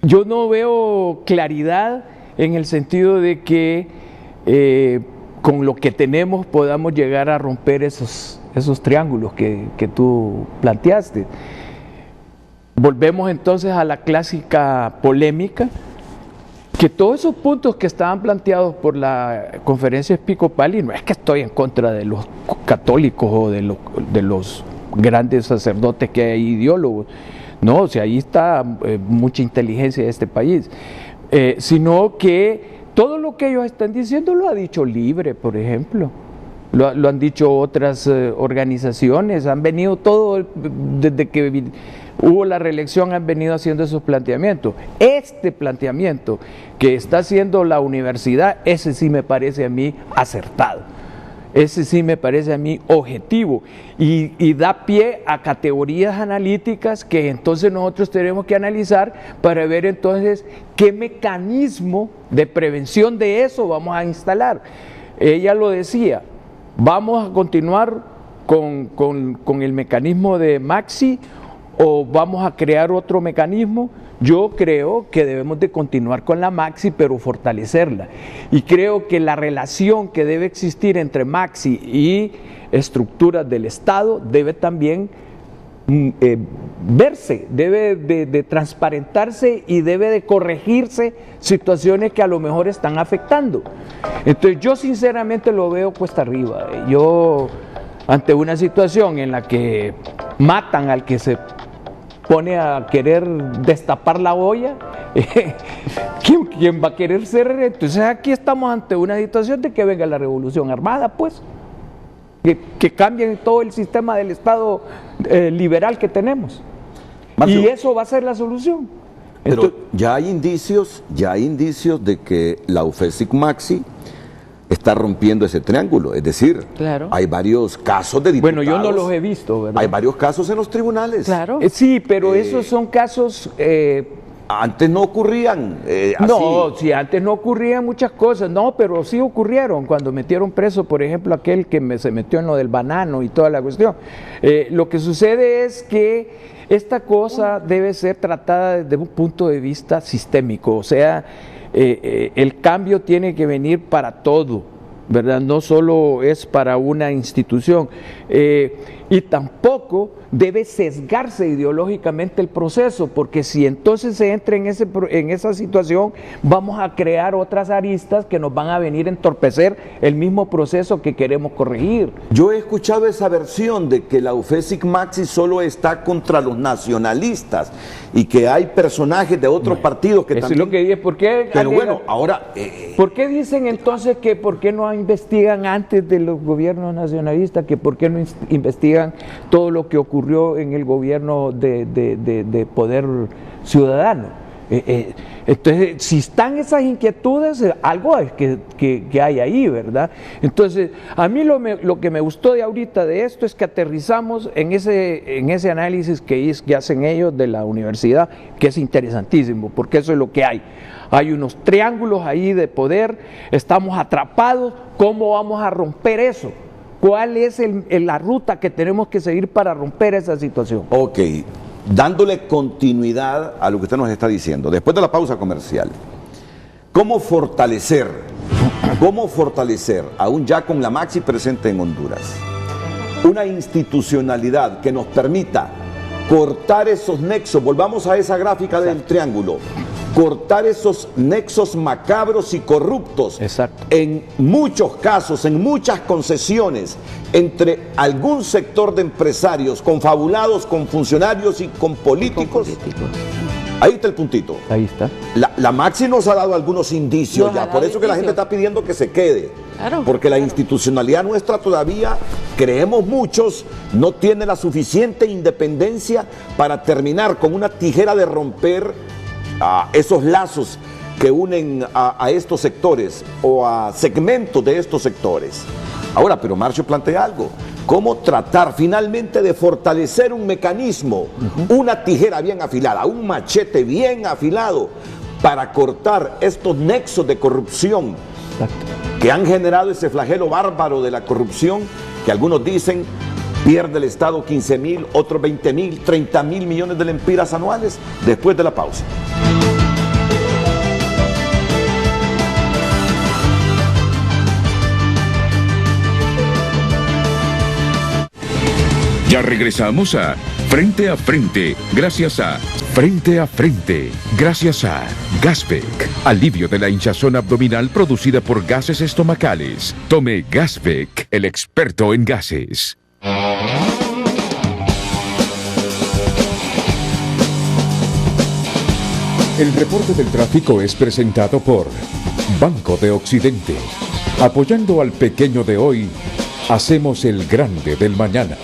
yo no veo claridad en el sentido de que con lo que tenemos podamos llegar a romper esos triángulos que tú planteaste. Volvemos entonces a la clásica polémica, que todos esos puntos que estaban planteados por la conferencia episcopal, y no es que estoy en contra de los católicos o de los grandes sacerdotes que hay ideólogos, no, o sea, ahí está mucha inteligencia de este país, sino que todo lo que ellos están diciendo lo ha dicho Libre, por ejemplo. Lo han dicho otras organizaciones, han venido todo, desde que hubo la reelección, han venido haciendo esos planteamientos. Este planteamiento que está haciendo la universidad, ese sí me parece a mí acertado, ese sí me parece a mí objetivo, y da pie a categorías analíticas que entonces nosotros tenemos que analizar para ver entonces qué mecanismo de prevención de eso vamos a instalar. Ella lo decía: ¿vamos a continuar con el mecanismo de Maxi o vamos a crear otro mecanismo? Yo creo que debemos de continuar con la Maxi, pero fortalecerla. Y creo que la relación que debe existir entre Maxi y estructuras del Estado debe también verse, debe de transparentarse y debe de corregirse situaciones que a lo mejor están afectando. Entonces yo sinceramente lo veo cuesta arriba. Yo, ante una situación en la que matan al que se pone a querer destapar la olla, ¿quién va a querer ser? Entonces aquí estamos ante una situación de que venga la revolución armada, pues, que cambien todo el sistema del Estado liberal que tenemos. Marcio, y eso va a ser la solución. Pero entonces, ya hay indicios de que la UFESIC Maxi está rompiendo ese triángulo, es decir, claro, hay varios casos de diputados. Bueno, yo no los he visto, ¿verdad? Hay varios casos en los tribunales. Claro. Sí, pero esos son casos antes no ocurrían así. No, si antes no ocurrían muchas cosas, no, pero sí ocurrieron cuando metieron preso, por ejemplo, aquel que se metió en lo del banano y toda la cuestión. Lo que sucede es que esta cosa debe ser tratada desde un punto de vista sistémico, o sea, el cambio tiene que venir para todo, ¿verdad? No solo es para una institución, y tampoco debe sesgarse ideológicamente el proceso, porque si entonces se entra en esa situación, vamos a crear otras aristas que nos van a venir a entorpecer el mismo proceso que queremos corregir. Yo he escuchado esa versión de que la UFESIC Maxi solo está contra los nacionalistas y que hay personajes de otros partidos que eso también... es lo que dije. ¿Por qué? Pero bueno, ahora... ¿Por qué dicen entonces que por qué no investigan antes de los gobiernos nacionalistas, que por qué no investigan todo lo que ocurrió en el gobierno de Poder Ciudadano? Entonces, si están esas inquietudes, algo es que hay ahí, ¿verdad? Entonces, a mí lo que me gustó de ahorita de esto es que aterrizamos en ese análisis que hacen ellos de la universidad, que es interesantísimo, porque eso es lo que hay. Hay unos triángulos ahí de poder, estamos atrapados, ¿cómo vamos a romper eso? ¿Cuál es la ruta que tenemos que seguir para romper esa situación? Ok, dándole continuidad a lo que usted nos está diciendo, después de la pausa comercial, ¿cómo fortalecer, aún ya con la Maxi presente en Honduras, una institucionalidad que nos permita cortar esos nexos? Volvamos a esa gráfica del triángulo. Cortar esos nexos macabros y corruptos. Exacto. En muchos casos, en muchas concesiones, entre algún sector de empresarios confabulados con funcionarios y con políticos. Ahí está el puntito. Ahí está. La Maxi nos ha dado algunos indicios ya, por eso que la gente está pidiendo que se quede. Claro, porque la institucionalidad nuestra todavía, creemos muchos, no tiene la suficiente independencia para terminar con una tijera de romper esos lazos que unen a estos sectores o a segmentos de estos sectores. Ahora, pero Marcio plantea algo: cómo tratar finalmente de fortalecer un mecanismo, una tijera bien afilada, un machete bien afilado para cortar estos nexos de corrupción que han generado ese flagelo bárbaro de la corrupción, que algunos dicen pierde el Estado 15.000, otros 20.000, 30.000 millones de lempiras anuales. Después de la pausa. Ya regresamos a Frente a Frente, gracias a Frente a Frente, gracias a Gasbec, alivio de la hinchazón abdominal producida por gases estomacales. Tome Gasbec, el experto en gases. El reporte del tráfico es presentado por Banco de Occidente. Apoyando al pequeño de hoy, hacemos el grande del mañana.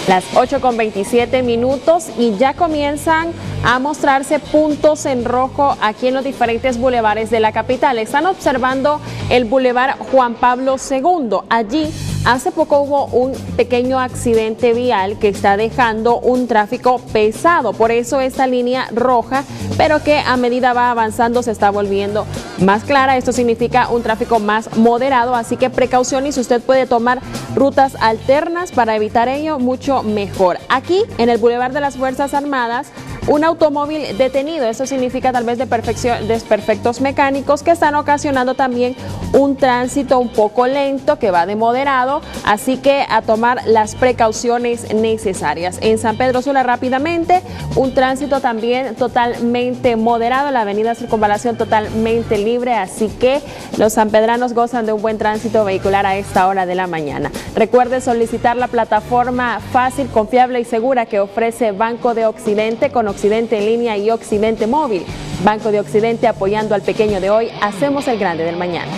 Las 8:27 y ya comienzan a mostrarse puntos en rojo aquí en los diferentes bulevares de la capital. Están observando el bulevar Juan Pablo II. Allí hace poco hubo un pequeño accidente vial que está dejando un tráfico pesado. Por eso esta línea roja, pero que a medida va avanzando se está volviendo más clara. Esto significa un tráfico más moderado, así que precaución, y si usted puede tomar rutas alternas para evitar ello, mucho mejor. Aquí en el Boulevard de las Fuerzas Armadas, un automóvil detenido. Eso significa tal vez desperfectos mecánicos que están ocasionando también un tránsito un poco lento que va de moderado, así que a tomar las precauciones necesarias. En San Pedro Sula rápidamente, un tránsito también totalmente moderado, la avenida Circunvalación totalmente libre, así que los sanpedranos gozan de un buen tránsito vehicular a esta hora de la mañana. Recuerde solicitar la plataforma fácil, confiable y segura que ofrece Banco de Occidente con Occidente en línea y Occidente móvil. Banco de Occidente, apoyando al pequeño de hoy, hacemos el grande del mañana.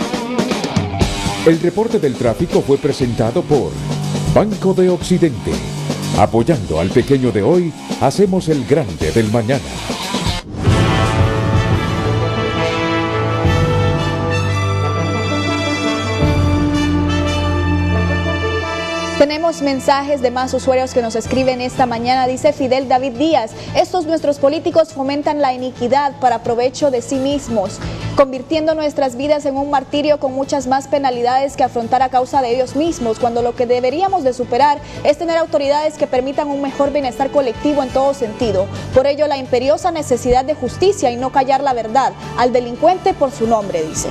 El reporte del tráfico fue presentado por Banco de Occidente. Apoyando al pequeño de hoy, hacemos el grande del mañana. Tenemos mensajes de más usuarios que nos escriben esta mañana. Dice Fidel David Díaz: estos nuestros políticos fomentan la iniquidad para provecho de sí mismos, convirtiendo nuestras vidas en un martirio con muchas más penalidades que afrontar a causa de ellos mismos, cuando lo que deberíamos de superar es tener autoridades que permitan un mejor bienestar colectivo en todo sentido. Por ello, la imperiosa necesidad de justicia y no callar la verdad al delincuente por su nombre, dice.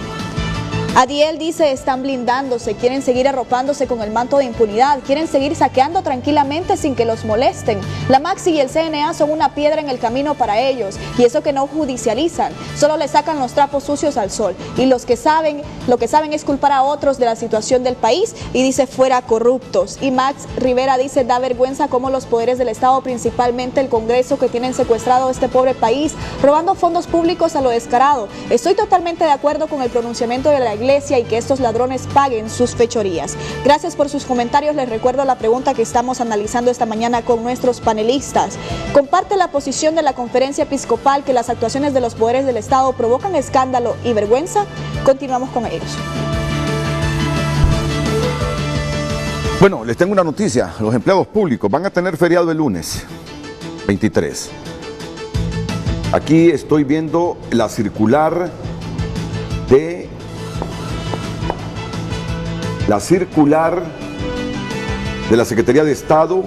Adiel dice: están blindándose, quieren seguir arropándose con el manto de impunidad, quieren seguir saqueando tranquilamente sin que los molesten. La Maxi y el CNA son una piedra en el camino para ellos, y eso que no judicializan, solo le sacan los trapos sucios al sol. Y lo que saben es culpar a otros de la situación del país, y dice: fuera corruptos. Y Max Rivera dice: da vergüenza cómo los poderes del Estado, principalmente el Congreso, que tienen secuestrado a este pobre país, robando fondos públicos a lo descarado. Estoy totalmente de acuerdo con el pronunciamiento de la Iglesia y que estos ladrones paguen sus fechorías. Gracias por sus comentarios. Les recuerdo la pregunta que estamos analizando esta mañana con nuestros panelistas. ¿Comparte la posición de la Conferencia Episcopal que las actuaciones de los poderes del Estado provocan escándalo y vergüenza? Continuamos con ellos. Bueno, les tengo una noticia. Los empleados públicos van a tener feriado el lunes 23. Aquí estoy viendo la circular de la Secretaría de Estado,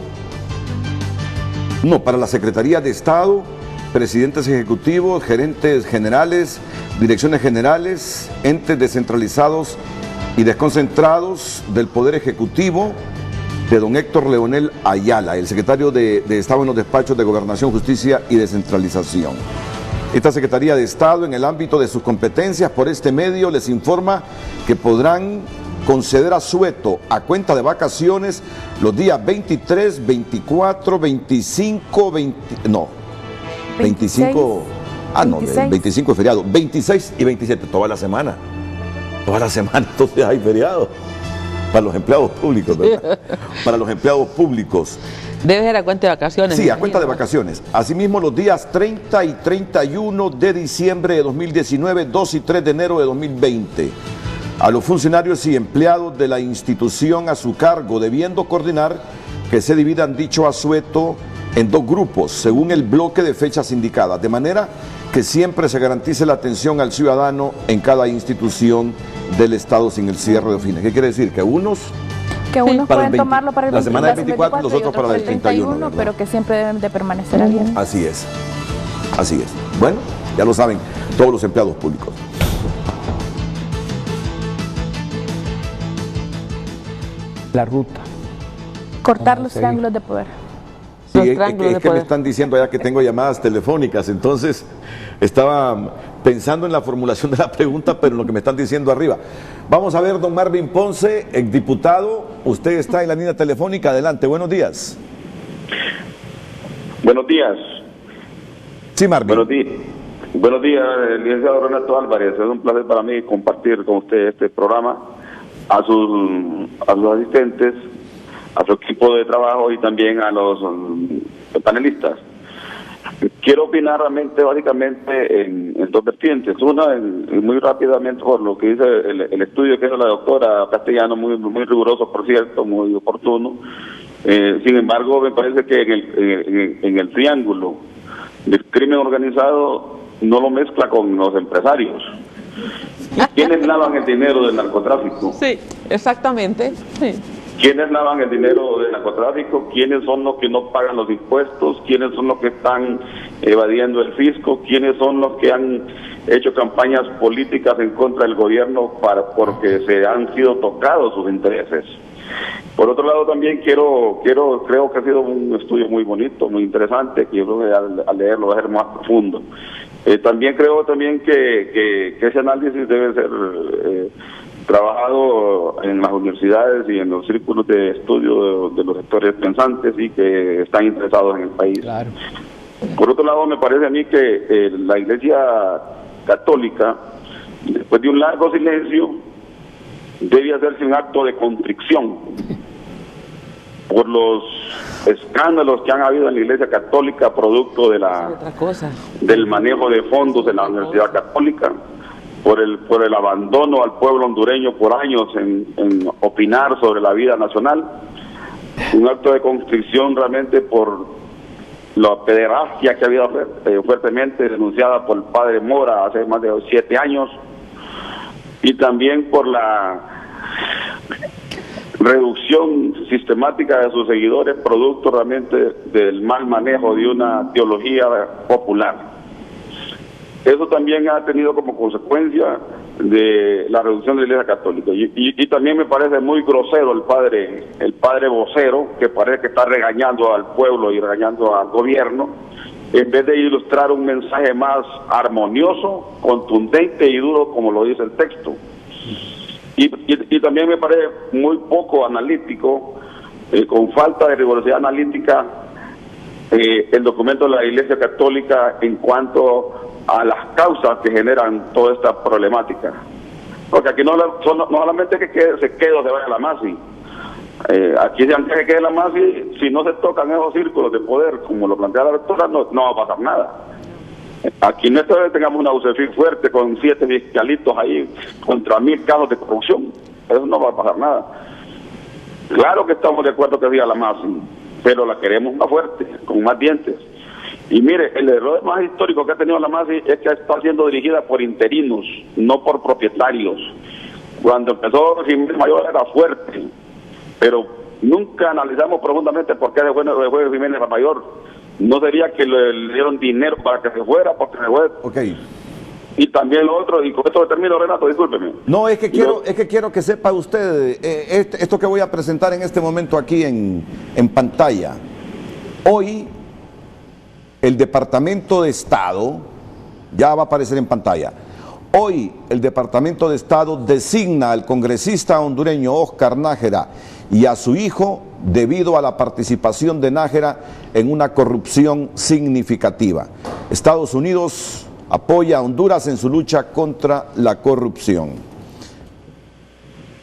para la Secretaría de Estado, presidentes ejecutivos, gerentes generales, direcciones generales, entes descentralizados y desconcentrados del Poder Ejecutivo, de don Héctor Leonel Ayala, el secretario de Estado en los despachos de Gobernación, Justicia y Descentralización. Esta Secretaría de Estado, en el ámbito de sus competencias, por este medio les informa que podrán conceder asueto a cuenta de vacaciones los días 23, 24, 25, 25, el 25 es feriado, 26 y 27, toda la semana, entonces hay feriado para los empleados públicos, ¿verdad? Para los empleados públicos. Debe ser a cuenta de vacaciones. Sí, a cuenta de vacaciones. Asimismo, los días 30 y 31 de diciembre de 2019, 2 y 3 de enero de 2020. A los funcionarios y empleados de la institución a su cargo, debiendo coordinar que se dividan dicho asueto en dos grupos, según el bloque de fechas indicadas, de manera que siempre se garantice la atención al ciudadano en cada institución del Estado sin el cierre de fines. ¿Qué quiere decir? Que unos pueden tomarlo para el 20, la semana del 24 y los otros para el 31, pero que siempre deben de permanecer abiertos. Así es. Bueno, ya lo saben todos los empleados públicos. La ruta. Cortar los triángulos de poder. Sí, es que me están diciendo allá que tengo llamadas telefónicas, entonces estaba pensando en la formulación de la pregunta, pero en lo que me están diciendo arriba. Vamos a ver, don Marvin Ponce, exdiputado, usted está en la línea telefónica, adelante, buenos días. Buenos días. Sí, Marvin. Buenos días, licenciado Renato Álvarez, es un placer para mí compartir con usted este programa, a sus asistentes, a su equipo de trabajo y también a los panelistas. Quiero opinar básicamente en dos vertientes. Una, muy rápidamente, por lo que dice el estudio que hizo la doctora Castellano, muy riguroso, por cierto, muy oportuno. Sin embargo, me parece que en el triángulo del crimen organizado no lo mezcla con los empresarios. ¿Quiénes lavan el dinero del narcotráfico? Sí, exactamente. Sí. ¿Quiénes lavan el dinero del narcotráfico? ¿Quiénes son los que no pagan los impuestos? ¿Quiénes son los que están evadiendo el fisco? ¿Quiénes son los que han hecho campañas políticas en contra del gobierno porque se han sido tocados sus intereses? Por otro lado, también creo que ha sido un estudio muy bonito, muy interesante, que yo creo que al leerlo va a ser más profundo. También creo que ese análisis debe ser trabajado en las universidades y en los círculos de estudio de los sectores pensantes y que están interesados en el país. Claro. Por otro lado, me parece a mí que la Iglesia Católica, después de un largo silencio, debe hacerse un acto de contrición por los escándalos que han habido en la Iglesia Católica producto del manejo de fondos de la Universidad Católica, por el abandono al pueblo hondureño por años en opinar sobre la vida nacional. un acto de constricción realmente por la pederastia que había fuertemente denunciada por el padre Mora hace más de 7 años, y también por la reducción sistemática de sus seguidores, producto realmente del mal manejo de una teología popular. Eso también ha tenido como consecuencia de la reducción de la Iglesia Católica. Y también me parece muy grosero el padre vocero, que parece que está regañando al pueblo y regañando al gobierno, en vez de ilustrar un mensaje más armonioso, contundente y duro, como lo dice el texto. Y también me parece muy poco analítico, con falta de rigurosidad analítica, el documento de la Iglesia Católica en cuanto a las causas que generan toda esta problemática. Porque aquí no solamente que se quede o se vaya la MASI. Aquí antes que quede la MASI, si no se tocan esos círculos de poder, como lo plantea la rectora, no va a pasar nada. Aquí no es que tengamos una UCEFI fuerte con 7 fiscalitos ahí contra 1000 casos de corrupción. Eso no va a pasar nada. Claro que estamos de acuerdo que diga la MASI, pero la queremos más fuerte, con más dientes. Y mire, el error más histórico que ha tenido la MASI es que está siendo dirigida por interinos, no por propietarios. Cuando empezó Jiménez Mayor era fuerte, pero nunca analizamos profundamente por qué fue Jiménez Mayor. No sería que le dieron dinero para que se fuera, porque se fue. Okay. Y también lo otro, y con esto termino, Renato, discúlpeme. No, es que quiero que sepa usted esto que voy a presentar en este momento aquí en pantalla. Hoy el Departamento de Estado, ya va a aparecer en pantalla, hoy el Departamento de Estado designa al congresista hondureño Oscar Nájera y a su hijo debido a la participación de Nájera en una corrupción significativa. Estados Unidos apoya a Honduras en su lucha contra la corrupción.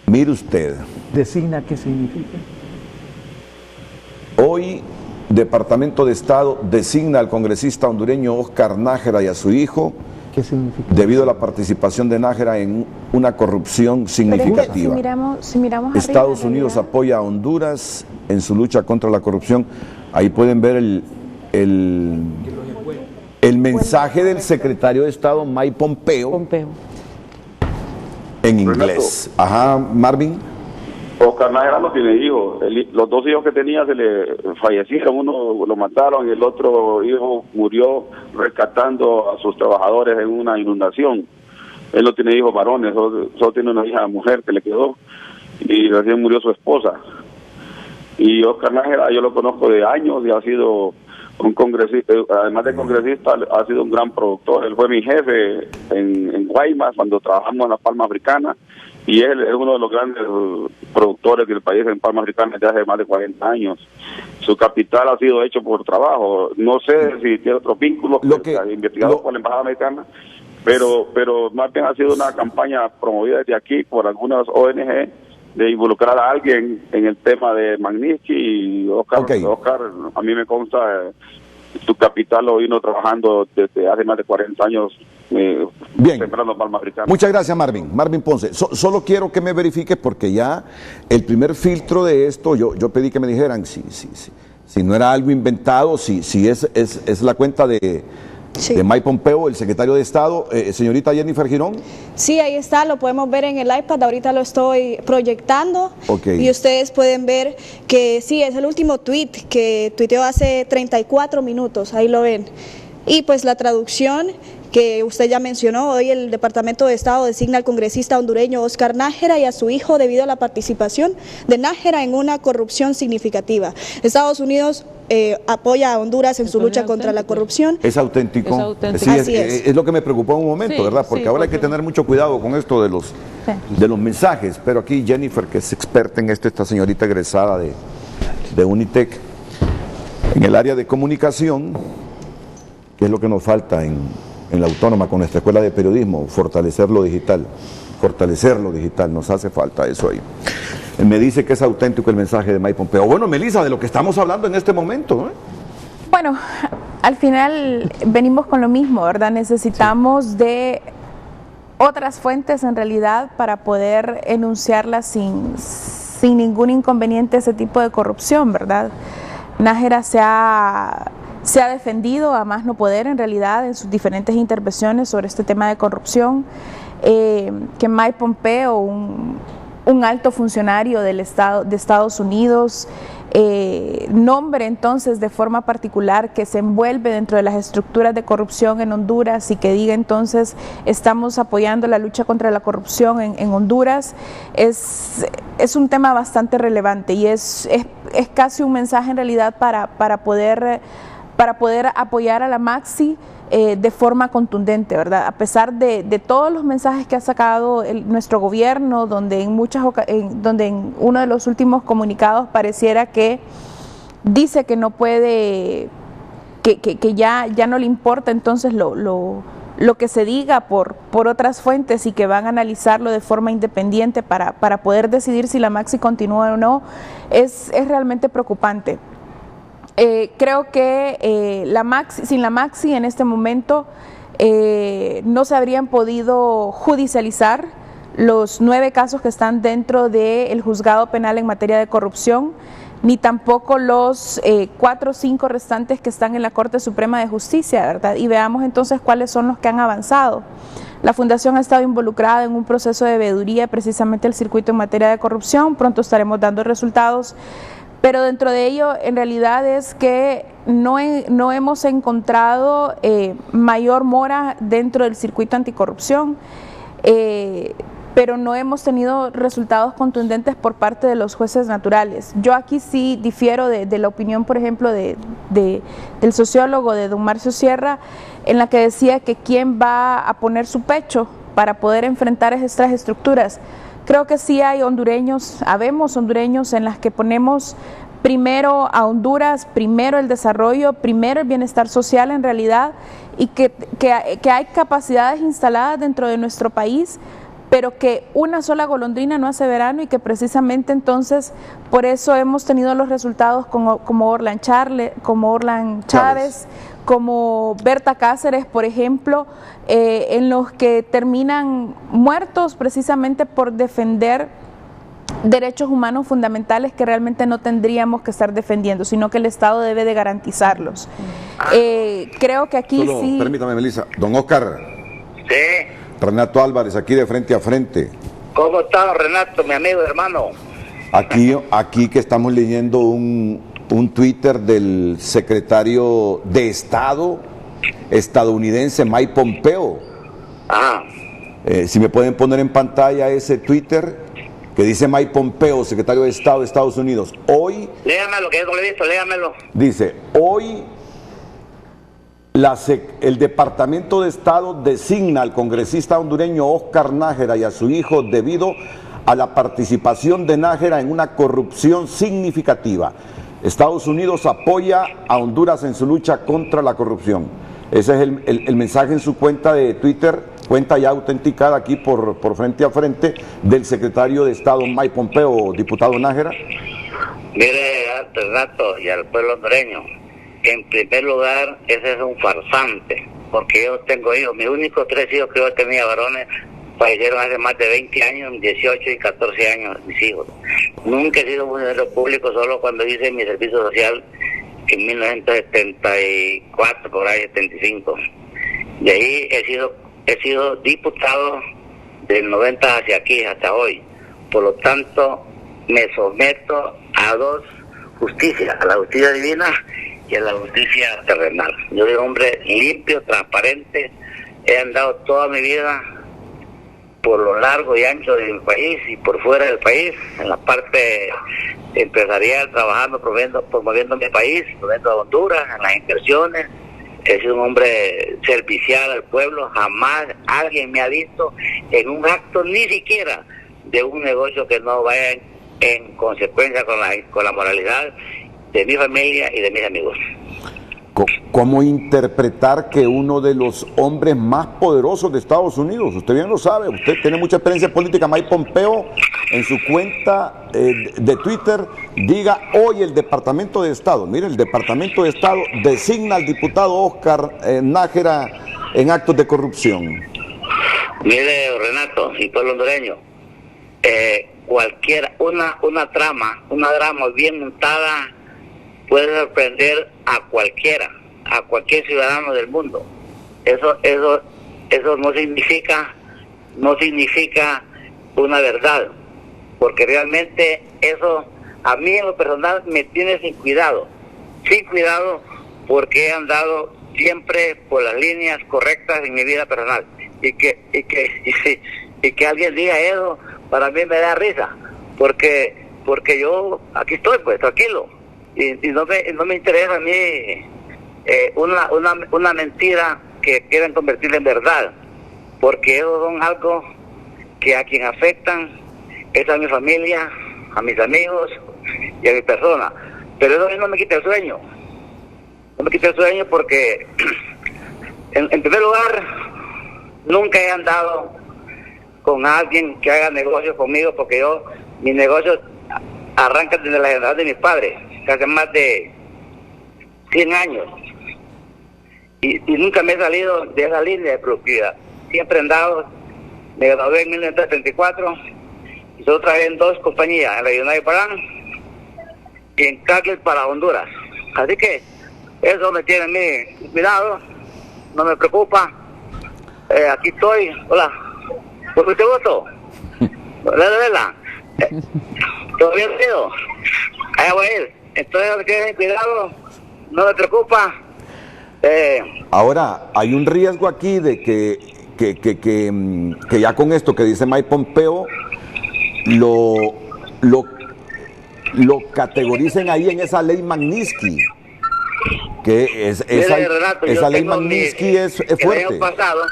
Mire usted. ¿Designa qué significa? Hoy, Departamento de Estado designa al congresista hondureño Oscar Nájera y a su hijo. ¿Qué significa? Debido a la participación de Nájera en una corrupción significativa. Si miramos Estados arriba, Unidos apoya a Honduras en su lucha contra la corrupción. Ahí pueden ver el mensaje del secretario de Estado Mike Pompeo. En inglés. Ajá, Marvin. Oscar Nájera no tiene hijos. Los 2 hijos que tenía se le fallecieron. Uno lo mataron y el otro hijo murió rescatando a sus trabajadores en una inundación. Él no tiene hijos varones, solo tiene una hija mujer que le quedó y recién murió su esposa. Y Oscar Nájera yo lo conozco de años y ha sido un congresista, además de congresista, ha sido un gran productor. Él fue mi jefe en Guaymas cuando trabajamos en la Palma Africana. Y él es uno de los grandes productores del país en Palma Africana desde hace más de 40 años. Su capital ha sido hecho por trabajo. No sé si tiene otros vínculos investigados por la Embajada Americana, pero más bien ha sido una campaña promovida desde aquí por algunas ONG de involucrar a alguien en el tema de Magnitsky. Y Oscar, a mí me consta, su capital lo vino trabajando desde hace más de 40 años. Bien, Palma Africana. Muchas gracias, Marvin Ponce. Solo quiero que me verifiques, porque ya el primer filtro de esto, yo pedí que me dijeran si no era algo inventado, si es la cuenta de Mike Pompeo, el secretario de Estado. Señorita Jennifer Girón. Sí, ahí está, lo podemos ver en el iPad, ahorita lo estoy proyectando. Okay. Y ustedes pueden ver que sí, es el último tweet que tuiteó hace 34 minutos, ahí lo ven. Y pues la traducción que usted ya mencionó, hoy el Departamento de Estado designa al congresista hondureño Oscar Nájera y a su hijo debido a la participación de Nájera en una corrupción significativa. Estados Unidos apoya a Honduras en su lucha contra la corrupción. ¿Es auténtico? Es auténtico. Sí, Así es. Es lo que me preocupó en un momento, ¿verdad? Porque ahora hay que tener mucho cuidado con esto de los mensajes. Pero aquí Jennifer, que es experta en esto, esta señorita egresada de Unitec, en el área de comunicación, que es lo que nos falta en la Autónoma con nuestra escuela de periodismo, fortalecer lo digital, nos hace falta eso ahí. Me dice que es auténtico el mensaje de Mike Pompeo. Bueno, Melissa, de lo que estamos hablando en este momento, ¿eh? Bueno, al final venimos con lo mismo, ¿verdad? Necesitamos de otras fuentes en realidad para poder enunciarlas sin ningún inconveniente ese tipo de corrupción, ¿verdad? Nájera se ha defendido a más no poder en realidad en sus diferentes intervenciones sobre este tema de corrupción, que Mike Pompeo, un alto funcionario de Estados Unidos, nombre entonces de forma particular que se envuelve dentro de las estructuras de corrupción en Honduras y que diga entonces estamos apoyando la lucha contra la corrupción en Honduras, es un tema bastante relevante y es casi un mensaje en realidad para poder apoyar a la Maxi de forma contundente, ¿verdad? A pesar de todos los mensajes que ha sacado nuestro gobierno, donde en uno de los últimos comunicados pareciera que dice que no puede, que ya no le importa entonces lo que se diga por otras fuentes y que van a analizarlo de forma independiente para poder decidir si la Maxi continúa o no, es realmente preocupante. Creo que sin la Maxi en este momento no se habrían podido judicializar los 9 casos que están dentro del juzgado penal en materia de corrupción, ni tampoco los 4 o 5 restantes que están en la Corte Suprema de Justicia, ¿verdad? Y veamos entonces cuáles son los que han avanzado. La Fundación ha estado involucrada en un proceso de veeduría precisamente del circuito en materia de corrupción, pronto estaremos dando resultados. Pero dentro de ello, en realidad es que no hemos encontrado mayor mora dentro del circuito anticorrupción, pero no hemos tenido resultados contundentes por parte de los jueces naturales. Yo aquí sí difiero de la opinión, por ejemplo, del sociólogo de don Marcio Sierra, en la que decía que quién va a poner su pecho para poder enfrentar estas estructuras. Creo que sí hay hondureños, habemos hondureños en las que ponemos primero a Honduras, primero el desarrollo, primero el bienestar social en realidad, y que hay capacidades instaladas dentro de nuestro país, pero que una sola golondrina no hace verano y que precisamente entonces por eso hemos tenido los resultados como Orlan Chávez, como Berta Cáceres, por ejemplo, en los que terminan muertos precisamente por defender derechos humanos fundamentales que realmente no tendríamos que estar defendiendo, sino que el Estado debe de garantizarlos. Creo que aquí solo, sí... Permítame, Melissa. Don Oscar. Sí. Renato Álvarez, aquí de Frente a Frente. ¿Cómo está, Renato, mi amigo, hermano? Aquí que estamos leyendo un Twitter del secretario de Estado estadounidense Mike Pompeo. Si me pueden poner en pantalla ese Twitter que dice Mike Pompeo, secretario de Estado de Estados Unidos. Hoy... Léamelo, que yo no lo he visto, léamelo. Dice, hoy el Departamento de Estado designa al congresista hondureño Oscar Nájera y a su hijo debido a la participación de Nájera en una corrupción significativa. Estados Unidos apoya a Honduras en su lucha contra la corrupción. Ese es el mensaje en su cuenta de Twitter, cuenta ya autenticada aquí por Frente a Frente, del secretario de Estado Mike Pompeo, diputado Nájera. Mire, Renato, y al pueblo hondureño, en primer lugar, ese es un farsante, porque yo tengo hijos, mis únicos 3 hijos que yo tenía varones, fallecieron hace más de 20 años, 18 y 14 años mis hijos. Nunca he sido funcionario público, solo cuando hice mi servicio social en 1974, por ahí 75. De ahí he sido diputado del 90 hacia aquí, hasta hoy. Por lo tanto, me someto a 2 justicias, a la justicia divina y a la justicia terrenal. Yo soy un hombre limpio, transparente, he andado toda mi vida por lo largo y ancho del país y por fuera del país, en la parte empresarial, trabajando, promoviendo mi país, promoviendo a Honduras, en las inversiones. He sido un hombre servicial al pueblo, jamás alguien me ha visto en un acto ni siquiera de un negocio que no vaya en consecuencia con la moralidad de mi familia y de mis amigos. ¿Cómo interpretar que uno de los hombres más poderosos de Estados Unidos, usted bien lo sabe, usted tiene mucha experiencia política, Mike Pompeo, en su cuenta de Twitter, diga hoy el Departamento de Estado, mire, el Departamento de Estado designa al diputado Oscar Nájera en actos de corrupción? Mire, Renato y pueblo hondureño, una trama bien montada puede sorprender a cualquier ciudadano del mundo. Eso no significa una verdad, porque realmente eso a mí en lo personal me tiene sin cuidado, porque he andado siempre por las líneas correctas en mi vida personal, y que alguien diga eso para mí me da risa, porque yo aquí estoy pues tranquilo, y no me interesa a mí una mentira que quieran convertir en verdad, porque esos son algo que a quien afectan es a mi familia, a mis amigos y a mi persona. Pero eso no me quita el sueño. No me quita el sueño porque, en primer lugar, nunca he andado con alguien que haga negocios conmigo, porque mis negocios arrancan desde la edad de mis padres, que hace más de 100 años. Y nunca me he salido de esa línea de productividad. Siempre he andado, me gradué en 1934, y yo trabajé en 2 compañías, en la United Parán y en Cagler para Honduras. Así que eso me tiene a mí cuidado, no me preocupa. Aquí estoy, hola, ¿por qué te voto? Vela, ¿todo bien, tío? Allá voy a ir. Entonces me tiene cuidado, no me preocupa. Ahora, hay un riesgo aquí de que ya con esto que dice Mike Pompeo lo categoricen ahí en esa ley Magnitsky, que esa ley Magnitsky es fuerte. El año pasado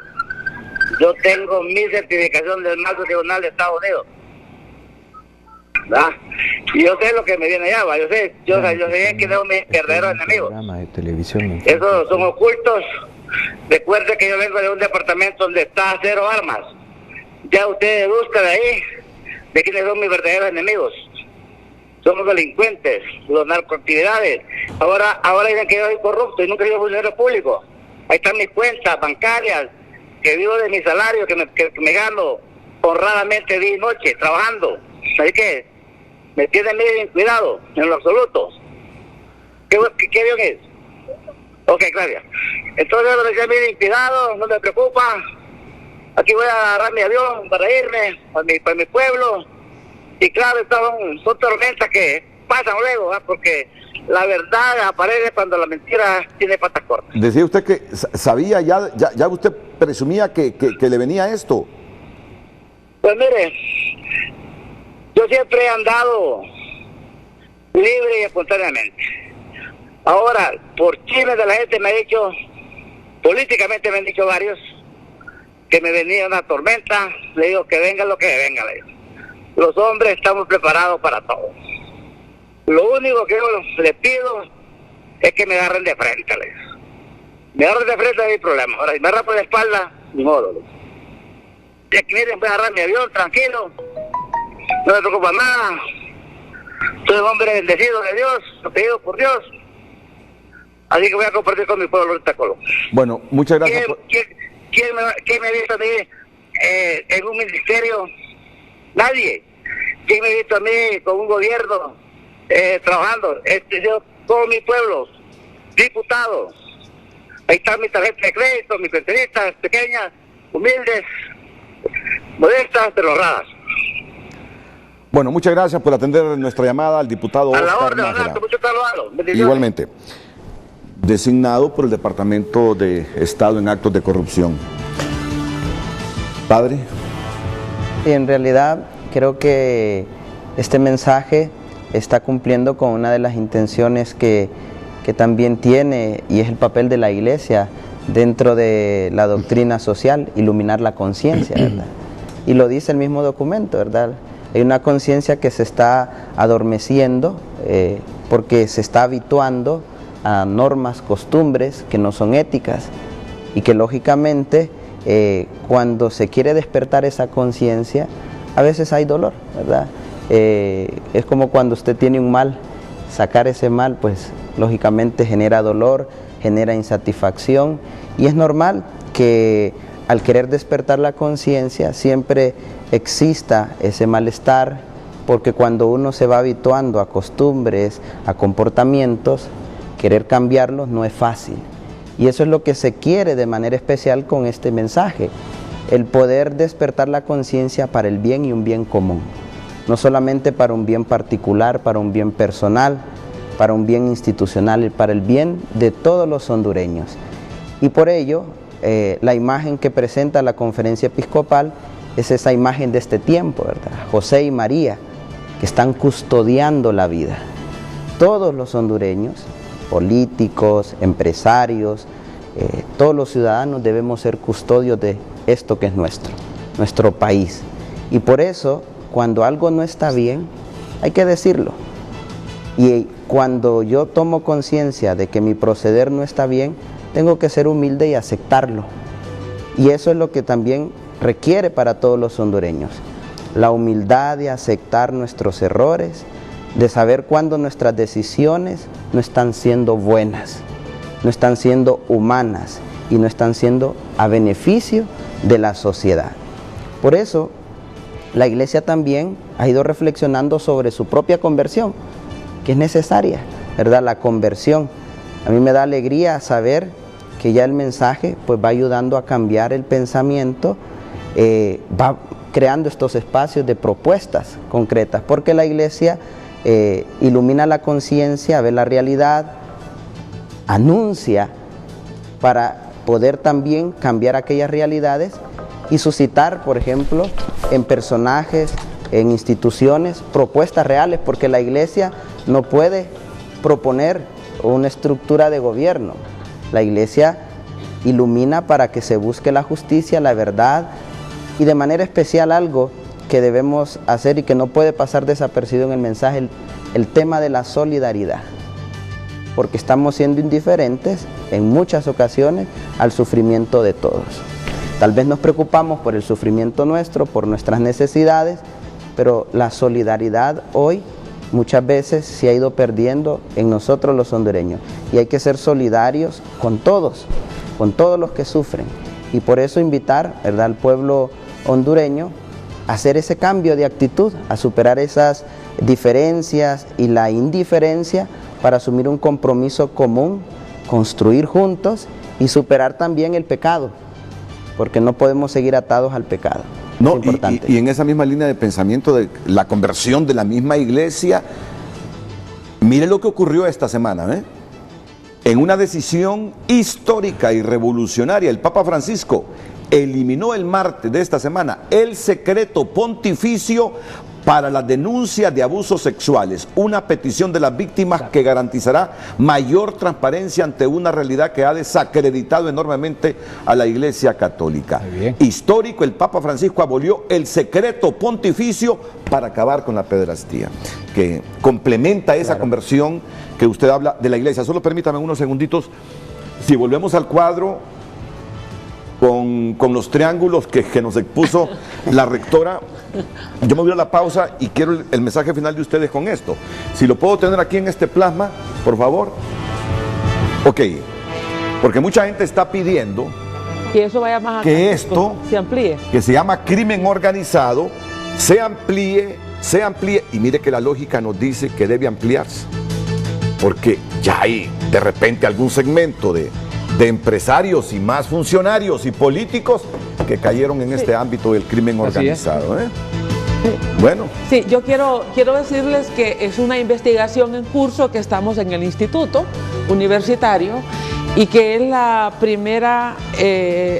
yo tengo mi certificación del Alto Tribunal de Estados Unidos, ¿verdad? Y yo sé lo que me viene allá, yo sé que tengo mis verdaderos enemigos. Esos son ocultos. Recuerde que yo vengo de un departamento donde está 0 armas. Ya ustedes buscan ahí de quiénes son mis verdaderos enemigos. Son los delincuentes, los narcoactividades. Ahora dicen que yo soy corrupto y nunca he sido funcionario público. Ahí están mis cuentas bancarias, que vivo de mi salario, que me gano honradamente día y noche trabajando. Así que me tienen bien cuidado, en lo absoluto. ¿Qué avión es? Ok, gracias. Entonces me tienen bien cuidado, no me preocupa. Aquí voy a agarrar mi avión para irme para mi pueblo. Y claro, son tormentas que pasan luego, porque la verdad aparece cuando la mentira tiene patas cortas. Decía usted que sabía, ya usted presumía que le venía esto. Pues mire, yo siempre he andado libre y espontáneamente. Ahora, por chismes de la gente me ha dicho, políticamente me han dicho varios, que me venía una tormenta. Le digo que venga lo que venga, le digo. Los hombres estamos preparados para todo. Lo único que yo les pido es que me agarren de frente, le digo. Me agarren de frente, no hay problema. Ahora, si me agarran por la espalda, ni modo, le digo. Y aquí miren, voy a agarrar mi avión, tranquilo. No me preocupa nada. Soy un hombre bendecido de Dios, pedido por Dios. Así que voy a compartir con mi pueblo ahorita, Colo. Bueno, muchas gracias. ¿Quién me ha visto a mí en un ministerio? Nadie. ¿Quién me ha visto a mí con un gobierno trabajando? Yo, todo mi pueblo, diputado. Ahí está mi tarjeta de crédito, mis pensionistas pequeñas, humildes, modestas, pero honradas. Bueno, muchas gracias por atender nuestra llamada al diputado Oscar Nájera. Igualmente, designado por el Departamento de Estado en actos de corrupción. Padre. Y en realidad creo que este mensaje está cumpliendo con una de las intenciones que también tiene, y es el papel de la Iglesia dentro de la doctrina social, iluminar la conciencia, ¿verdad? Y lo dice el mismo documento, ¿verdad? Hay una conciencia que se está adormeciendo porque se está habituando a normas, costumbres que no son éticas, y que lógicamente cuando se quiere despertar esa conciencia, a veces hay dolor, ¿verdad? Es como cuando usted tiene un mal, sacar ese mal pues lógicamente genera dolor, genera insatisfacción, y es normal que al querer despertar la conciencia siempre exista ese malestar, porque cuando uno se va habituando a costumbres, a comportamientos, querer cambiarlos no es fácil. Y eso es lo que se quiere de manera especial con este mensaje, el poder despertar la conciencia para el bien y un bien común, no solamente para un bien particular, para un bien personal, para un bien institucional, para el bien de todos los hondureños. Y por ello, la imagen que presenta la Conferencia Episcopal es esa imagen de este tiempo, ¿verdad? José y María, que están custodiando la vida. Todos los hondureños, políticos, empresarios, todos los ciudadanos debemos ser custodios de esto que es nuestro país. Y por eso, cuando algo no está bien, hay que decirlo. Y cuando yo tomo conciencia de que mi proceder no está bien, tengo que ser humilde y aceptarlo. Y eso es lo que también requiere para todos los hondureños. La humildad de aceptar nuestros errores, de saber cuándo nuestras decisiones no están siendo buenas, no están siendo humanas y no están siendo a beneficio de la sociedad. Por eso, la Iglesia también ha ido reflexionando sobre su propia conversión, que es necesaria, ¿verdad? La conversión. A mí me da alegría saber que ya el mensaje pues va ayudando a cambiar el pensamiento, va creando estos espacios de propuestas concretas, porque la Iglesia ilumina la conciencia, ve la realidad, anuncia para poder también cambiar aquellas realidades y suscitar, por ejemplo, en personajes, en instituciones, propuestas reales, porque la Iglesia no puede proponer una estructura de gobierno. La Iglesia ilumina para que se busque la justicia, la verdad, y de manera especial algo que debemos hacer y que no puede pasar desapercibido en el mensaje, el tema de la solidaridad, porque estamos siendo indiferentes en muchas ocasiones al sufrimiento de todos. Tal vez nos preocupamos por el sufrimiento nuestro, por nuestras necesidades, pero la solidaridad hoy muchas veces se ha ido perdiendo en nosotros los hondureños, y hay que ser solidarios con todos los que sufren, y por eso invitar, ¿verdad?, al pueblo hondureño a hacer ese cambio de actitud, a superar esas diferencias y la indiferencia para asumir un compromiso común, construir juntos y superar también el pecado, porque no podemos seguir atados al pecado. No, y en esa misma línea de pensamiento de la conversión de la misma Iglesia, mire lo que ocurrió esta semana, ¿eh? En una decisión histórica y revolucionaria, el Papa Francisco eliminó el martes de esta semana el secreto pontificio para la denuncia de abusos sexuales, una petición de las víctimas que garantizará mayor transparencia ante una realidad que ha desacreditado enormemente a la Iglesia Católica. Histórico, el Papa Francisco abolió el secreto pontificio para acabar con la pederastía, que complementa esa conversión que usted habla de la Iglesia. Solo permítame unos segunditos, si volvemos al cuadro con los triángulos que nos expuso la rectora, yo me voy a la pausa y quiero el mensaje final de ustedes con esto. Si lo puedo tener aquí en este plasma, por favor. Ok, porque mucha gente está pidiendo que eso vaya más que esto se amplíe, que se llama crimen organizado, se amplíe, y mire que la lógica nos dice que debe ampliarse, porque ya hay de repente algún segmento de empresarios y más funcionarios y políticos que cayeron en este ámbito del crimen organizado, ¿eh? Bueno. Sí, yo quiero decirles que es una investigación en curso, que estamos en el instituto universitario y que es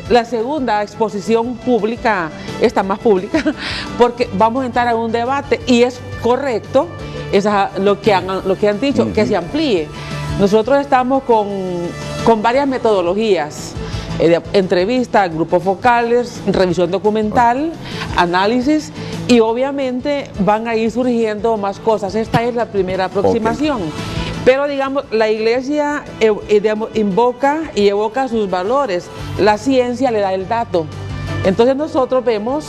la segunda exposición pública, esta más pública, porque vamos a entrar a un debate y es correcto lo que han dicho, que se amplíe. Nosotros estamos con varias metodologías, entrevistas, grupos focales, revisión documental, análisis, y obviamente van a ir surgiendo más cosas. Esta es la primera aproximación. Pero digamos, la Iglesia invoca y evoca sus valores, la ciencia le da el dato. Entonces nosotros vemos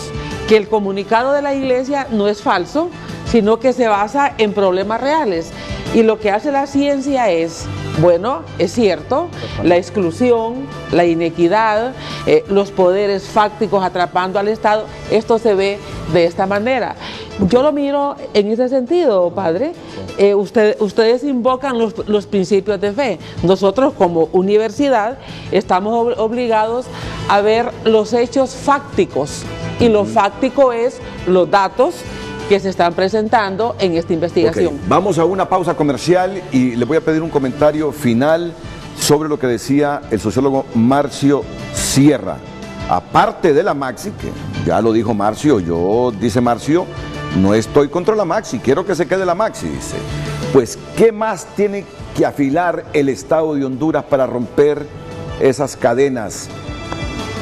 que el comunicado de la Iglesia no es falso, sino que se basa en problemas reales. Y lo que hace la ciencia es Bueno, es cierto, la exclusión, la inequidad, los poderes fácticos atrapando al Estado, esto se ve de esta manera. Yo lo miro en ese sentido, padre. Ustedes invocan los principios de fe. Nosotros como universidad estamos obligados a ver los hechos fácticos, y lo fáctico es los datos que se están presentando en esta investigación. Okay. Vamos a una pausa comercial y le voy a pedir un comentario final sobre lo que decía el sociólogo Marcio Sierra. Aparte de la Maxi, que ya lo dijo Marcio, dice Marcio, no estoy contra la Maxi, quiero que se quede la Maxi, dice. Pues, ¿qué más tiene que afilar el Estado de Honduras para romper esas cadenas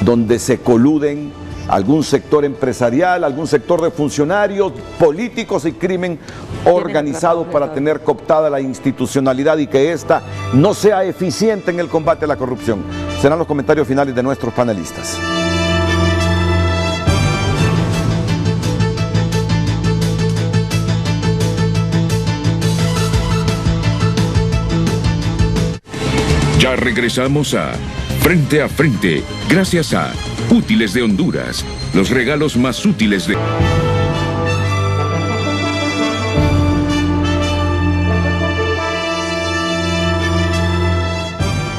donde se coluden algún sector empresarial, algún sector de funcionarios, políticos y crimen organizado para tener cooptada la institucionalidad y que ésta no sea eficiente en el combate a la corrupción? Serán los comentarios finales de nuestros panelistas. Ya regresamos a Frente, gracias a Útiles de Honduras, los regalos más útiles de...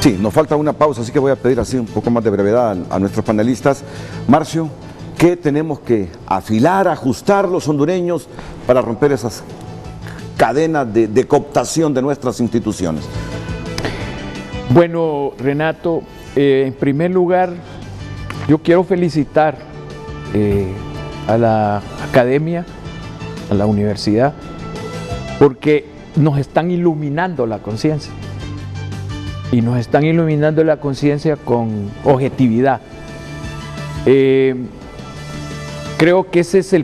Sí, nos falta una pausa, así que voy a pedir así un poco más de brevedad a nuestros panelistas. Marcio, ¿qué tenemos que afilar, ajustar los hondureños para romper esas cadenas de cooptación de nuestras instituciones? Bueno, Renato, en primer lugar, yo quiero felicitar a la academia, a la universidad, porque nos están iluminando la conciencia. Y nos están iluminando la conciencia con objetividad. Creo que esa es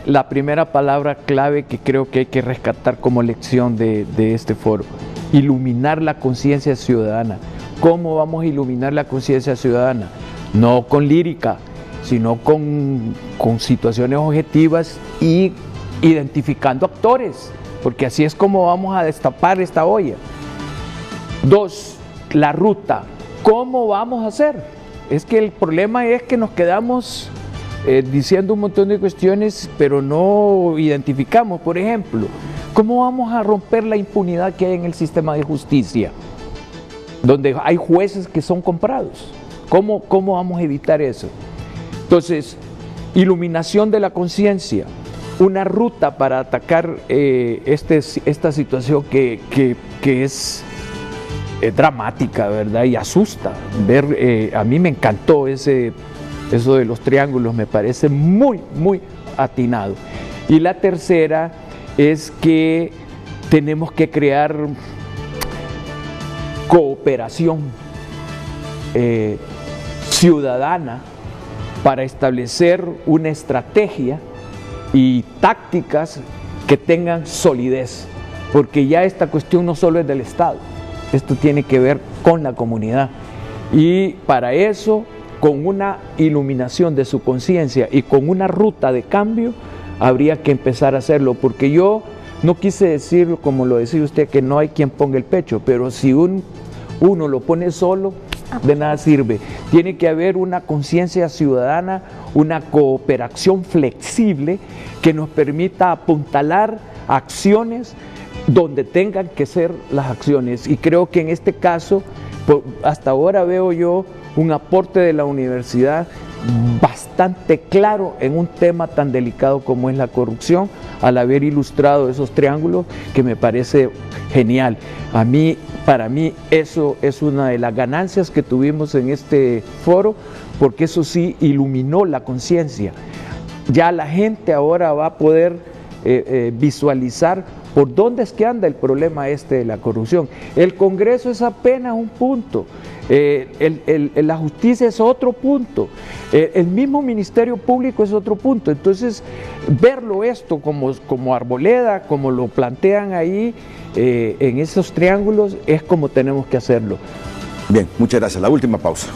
la primera palabra clave que creo que hay que rescatar como lección de este foro. Iluminar la conciencia ciudadana. ¿Cómo vamos a iluminar la conciencia ciudadana? No con lírica, sino con situaciones objetivas y identificando actores, porque así es como vamos a destapar esta olla. 2, la ruta. ¿Cómo vamos a hacer? Es que el problema es que nos quedamos diciendo un montón de cuestiones, pero no identificamos. Por ejemplo, ¿cómo vamos a romper la impunidad que hay en el sistema de justicia? Donde hay jueces que son comprados. ¿Cómo vamos a evitar eso? Entonces, iluminación de la conciencia, una ruta para atacar esta situación que es dramática, ¿verdad? Y asusta. A mí me encantó eso de los triángulos, me parece muy, muy atinado. Y la tercera es que tenemos que crear cooperación ciudadana para establecer una estrategia y tácticas que tengan solidez, porque ya esta cuestión no solo es del Estado, esto tiene que ver con la comunidad, y para eso, con una iluminación de su conciencia y con una ruta de cambio, habría que empezar a hacerlo, porque yo no quise decir, como lo decía usted, que no hay quien ponga el pecho, pero si uno lo pone solo, de nada sirve. Tiene que haber una conciencia ciudadana, una cooperación flexible que nos permita apuntalar acciones donde tengan que ser las acciones. Y creo que en este caso, hasta ahora veo yo un aporte de la universidad bastante claro en un tema tan delicado como es la corrupción, al haber ilustrado esos triángulos, que me parece genial. Para mí eso es una de las ganancias que tuvimos en este foro, porque eso sí iluminó la conciencia. Ya la gente ahora va a poder visualizar por dónde es que anda el problema de la corrupción. El Congreso es apenas un punto, la justicia es otro punto, el mismo Ministerio Público es otro punto. Entonces, verlo esto como arboleda, como lo plantean ahí en esos triángulos, es como tenemos que hacerlo. Bien, muchas gracias. La última pausa.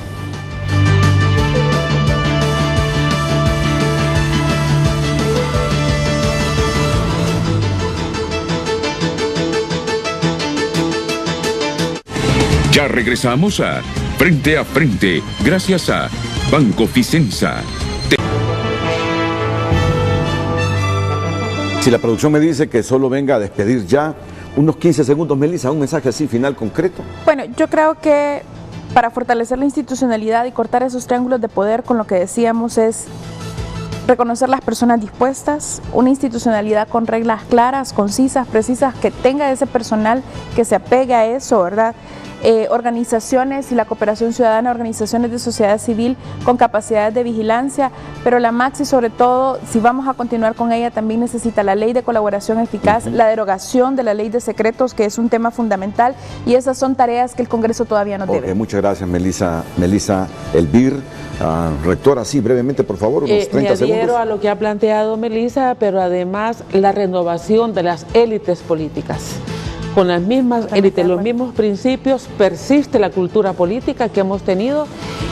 Ya regresamos a Frente, gracias a Banco Ficenza. Si la producción me dice que solo venga a despedir ya, unos 15 segundos, Melissa, un mensaje así final concreto. Bueno, yo creo que para fortalecer la institucionalidad y cortar esos triángulos de poder, con lo que decíamos, es reconocer las personas dispuestas, una institucionalidad con reglas claras, concisas, precisas, que tenga ese personal que se apegue a eso, ¿verdad? Organizaciones y la cooperación ciudadana, organizaciones de sociedad civil con capacidades de vigilancia, pero la Maxi, sobre todo, si vamos a continuar con ella, también necesita la ley de colaboración eficaz, la derogación de la ley de secretos, que es un tema fundamental, y esas son tareas que el Congreso todavía nos debe. Muchas gracias, Melissa Elvir. Rectora, sí, brevemente, por favor, unos 30 me adhiero segundos. a lo que ha planteado Melissa, pero además la renovación de las élites políticas. Con las mismas élites, los mismos principios, persiste la cultura política que hemos tenido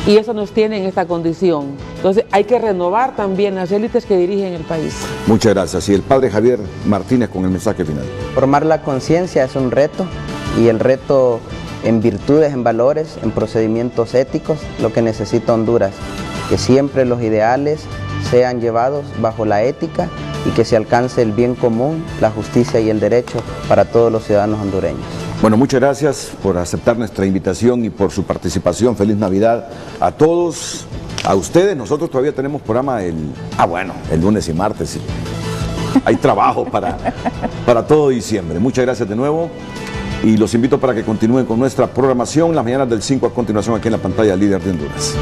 y eso nos tiene en esta condición. Entonces hay que renovar también las élites que dirigen el país. Muchas gracias. Y el padre Javier Martínez con el mensaje final. Formar la conciencia es un reto, y el reto en virtudes, en valores, en procedimientos éticos, lo que necesita Honduras, que siempre los ideales sean llevados bajo la ética y que se alcance el bien común, la justicia y el derecho para todos los ciudadanos hondureños. Bueno, muchas gracias por aceptar nuestra invitación y por su participación. Feliz Navidad a todos, a ustedes. Nosotros todavía tenemos programa el lunes y martes. Sí. Hay trabajo para todo diciembre. Muchas gracias de nuevo y los invito para que continúen con nuestra programación. Las mañanas del 5 a continuación aquí en la pantalla Líder de Honduras.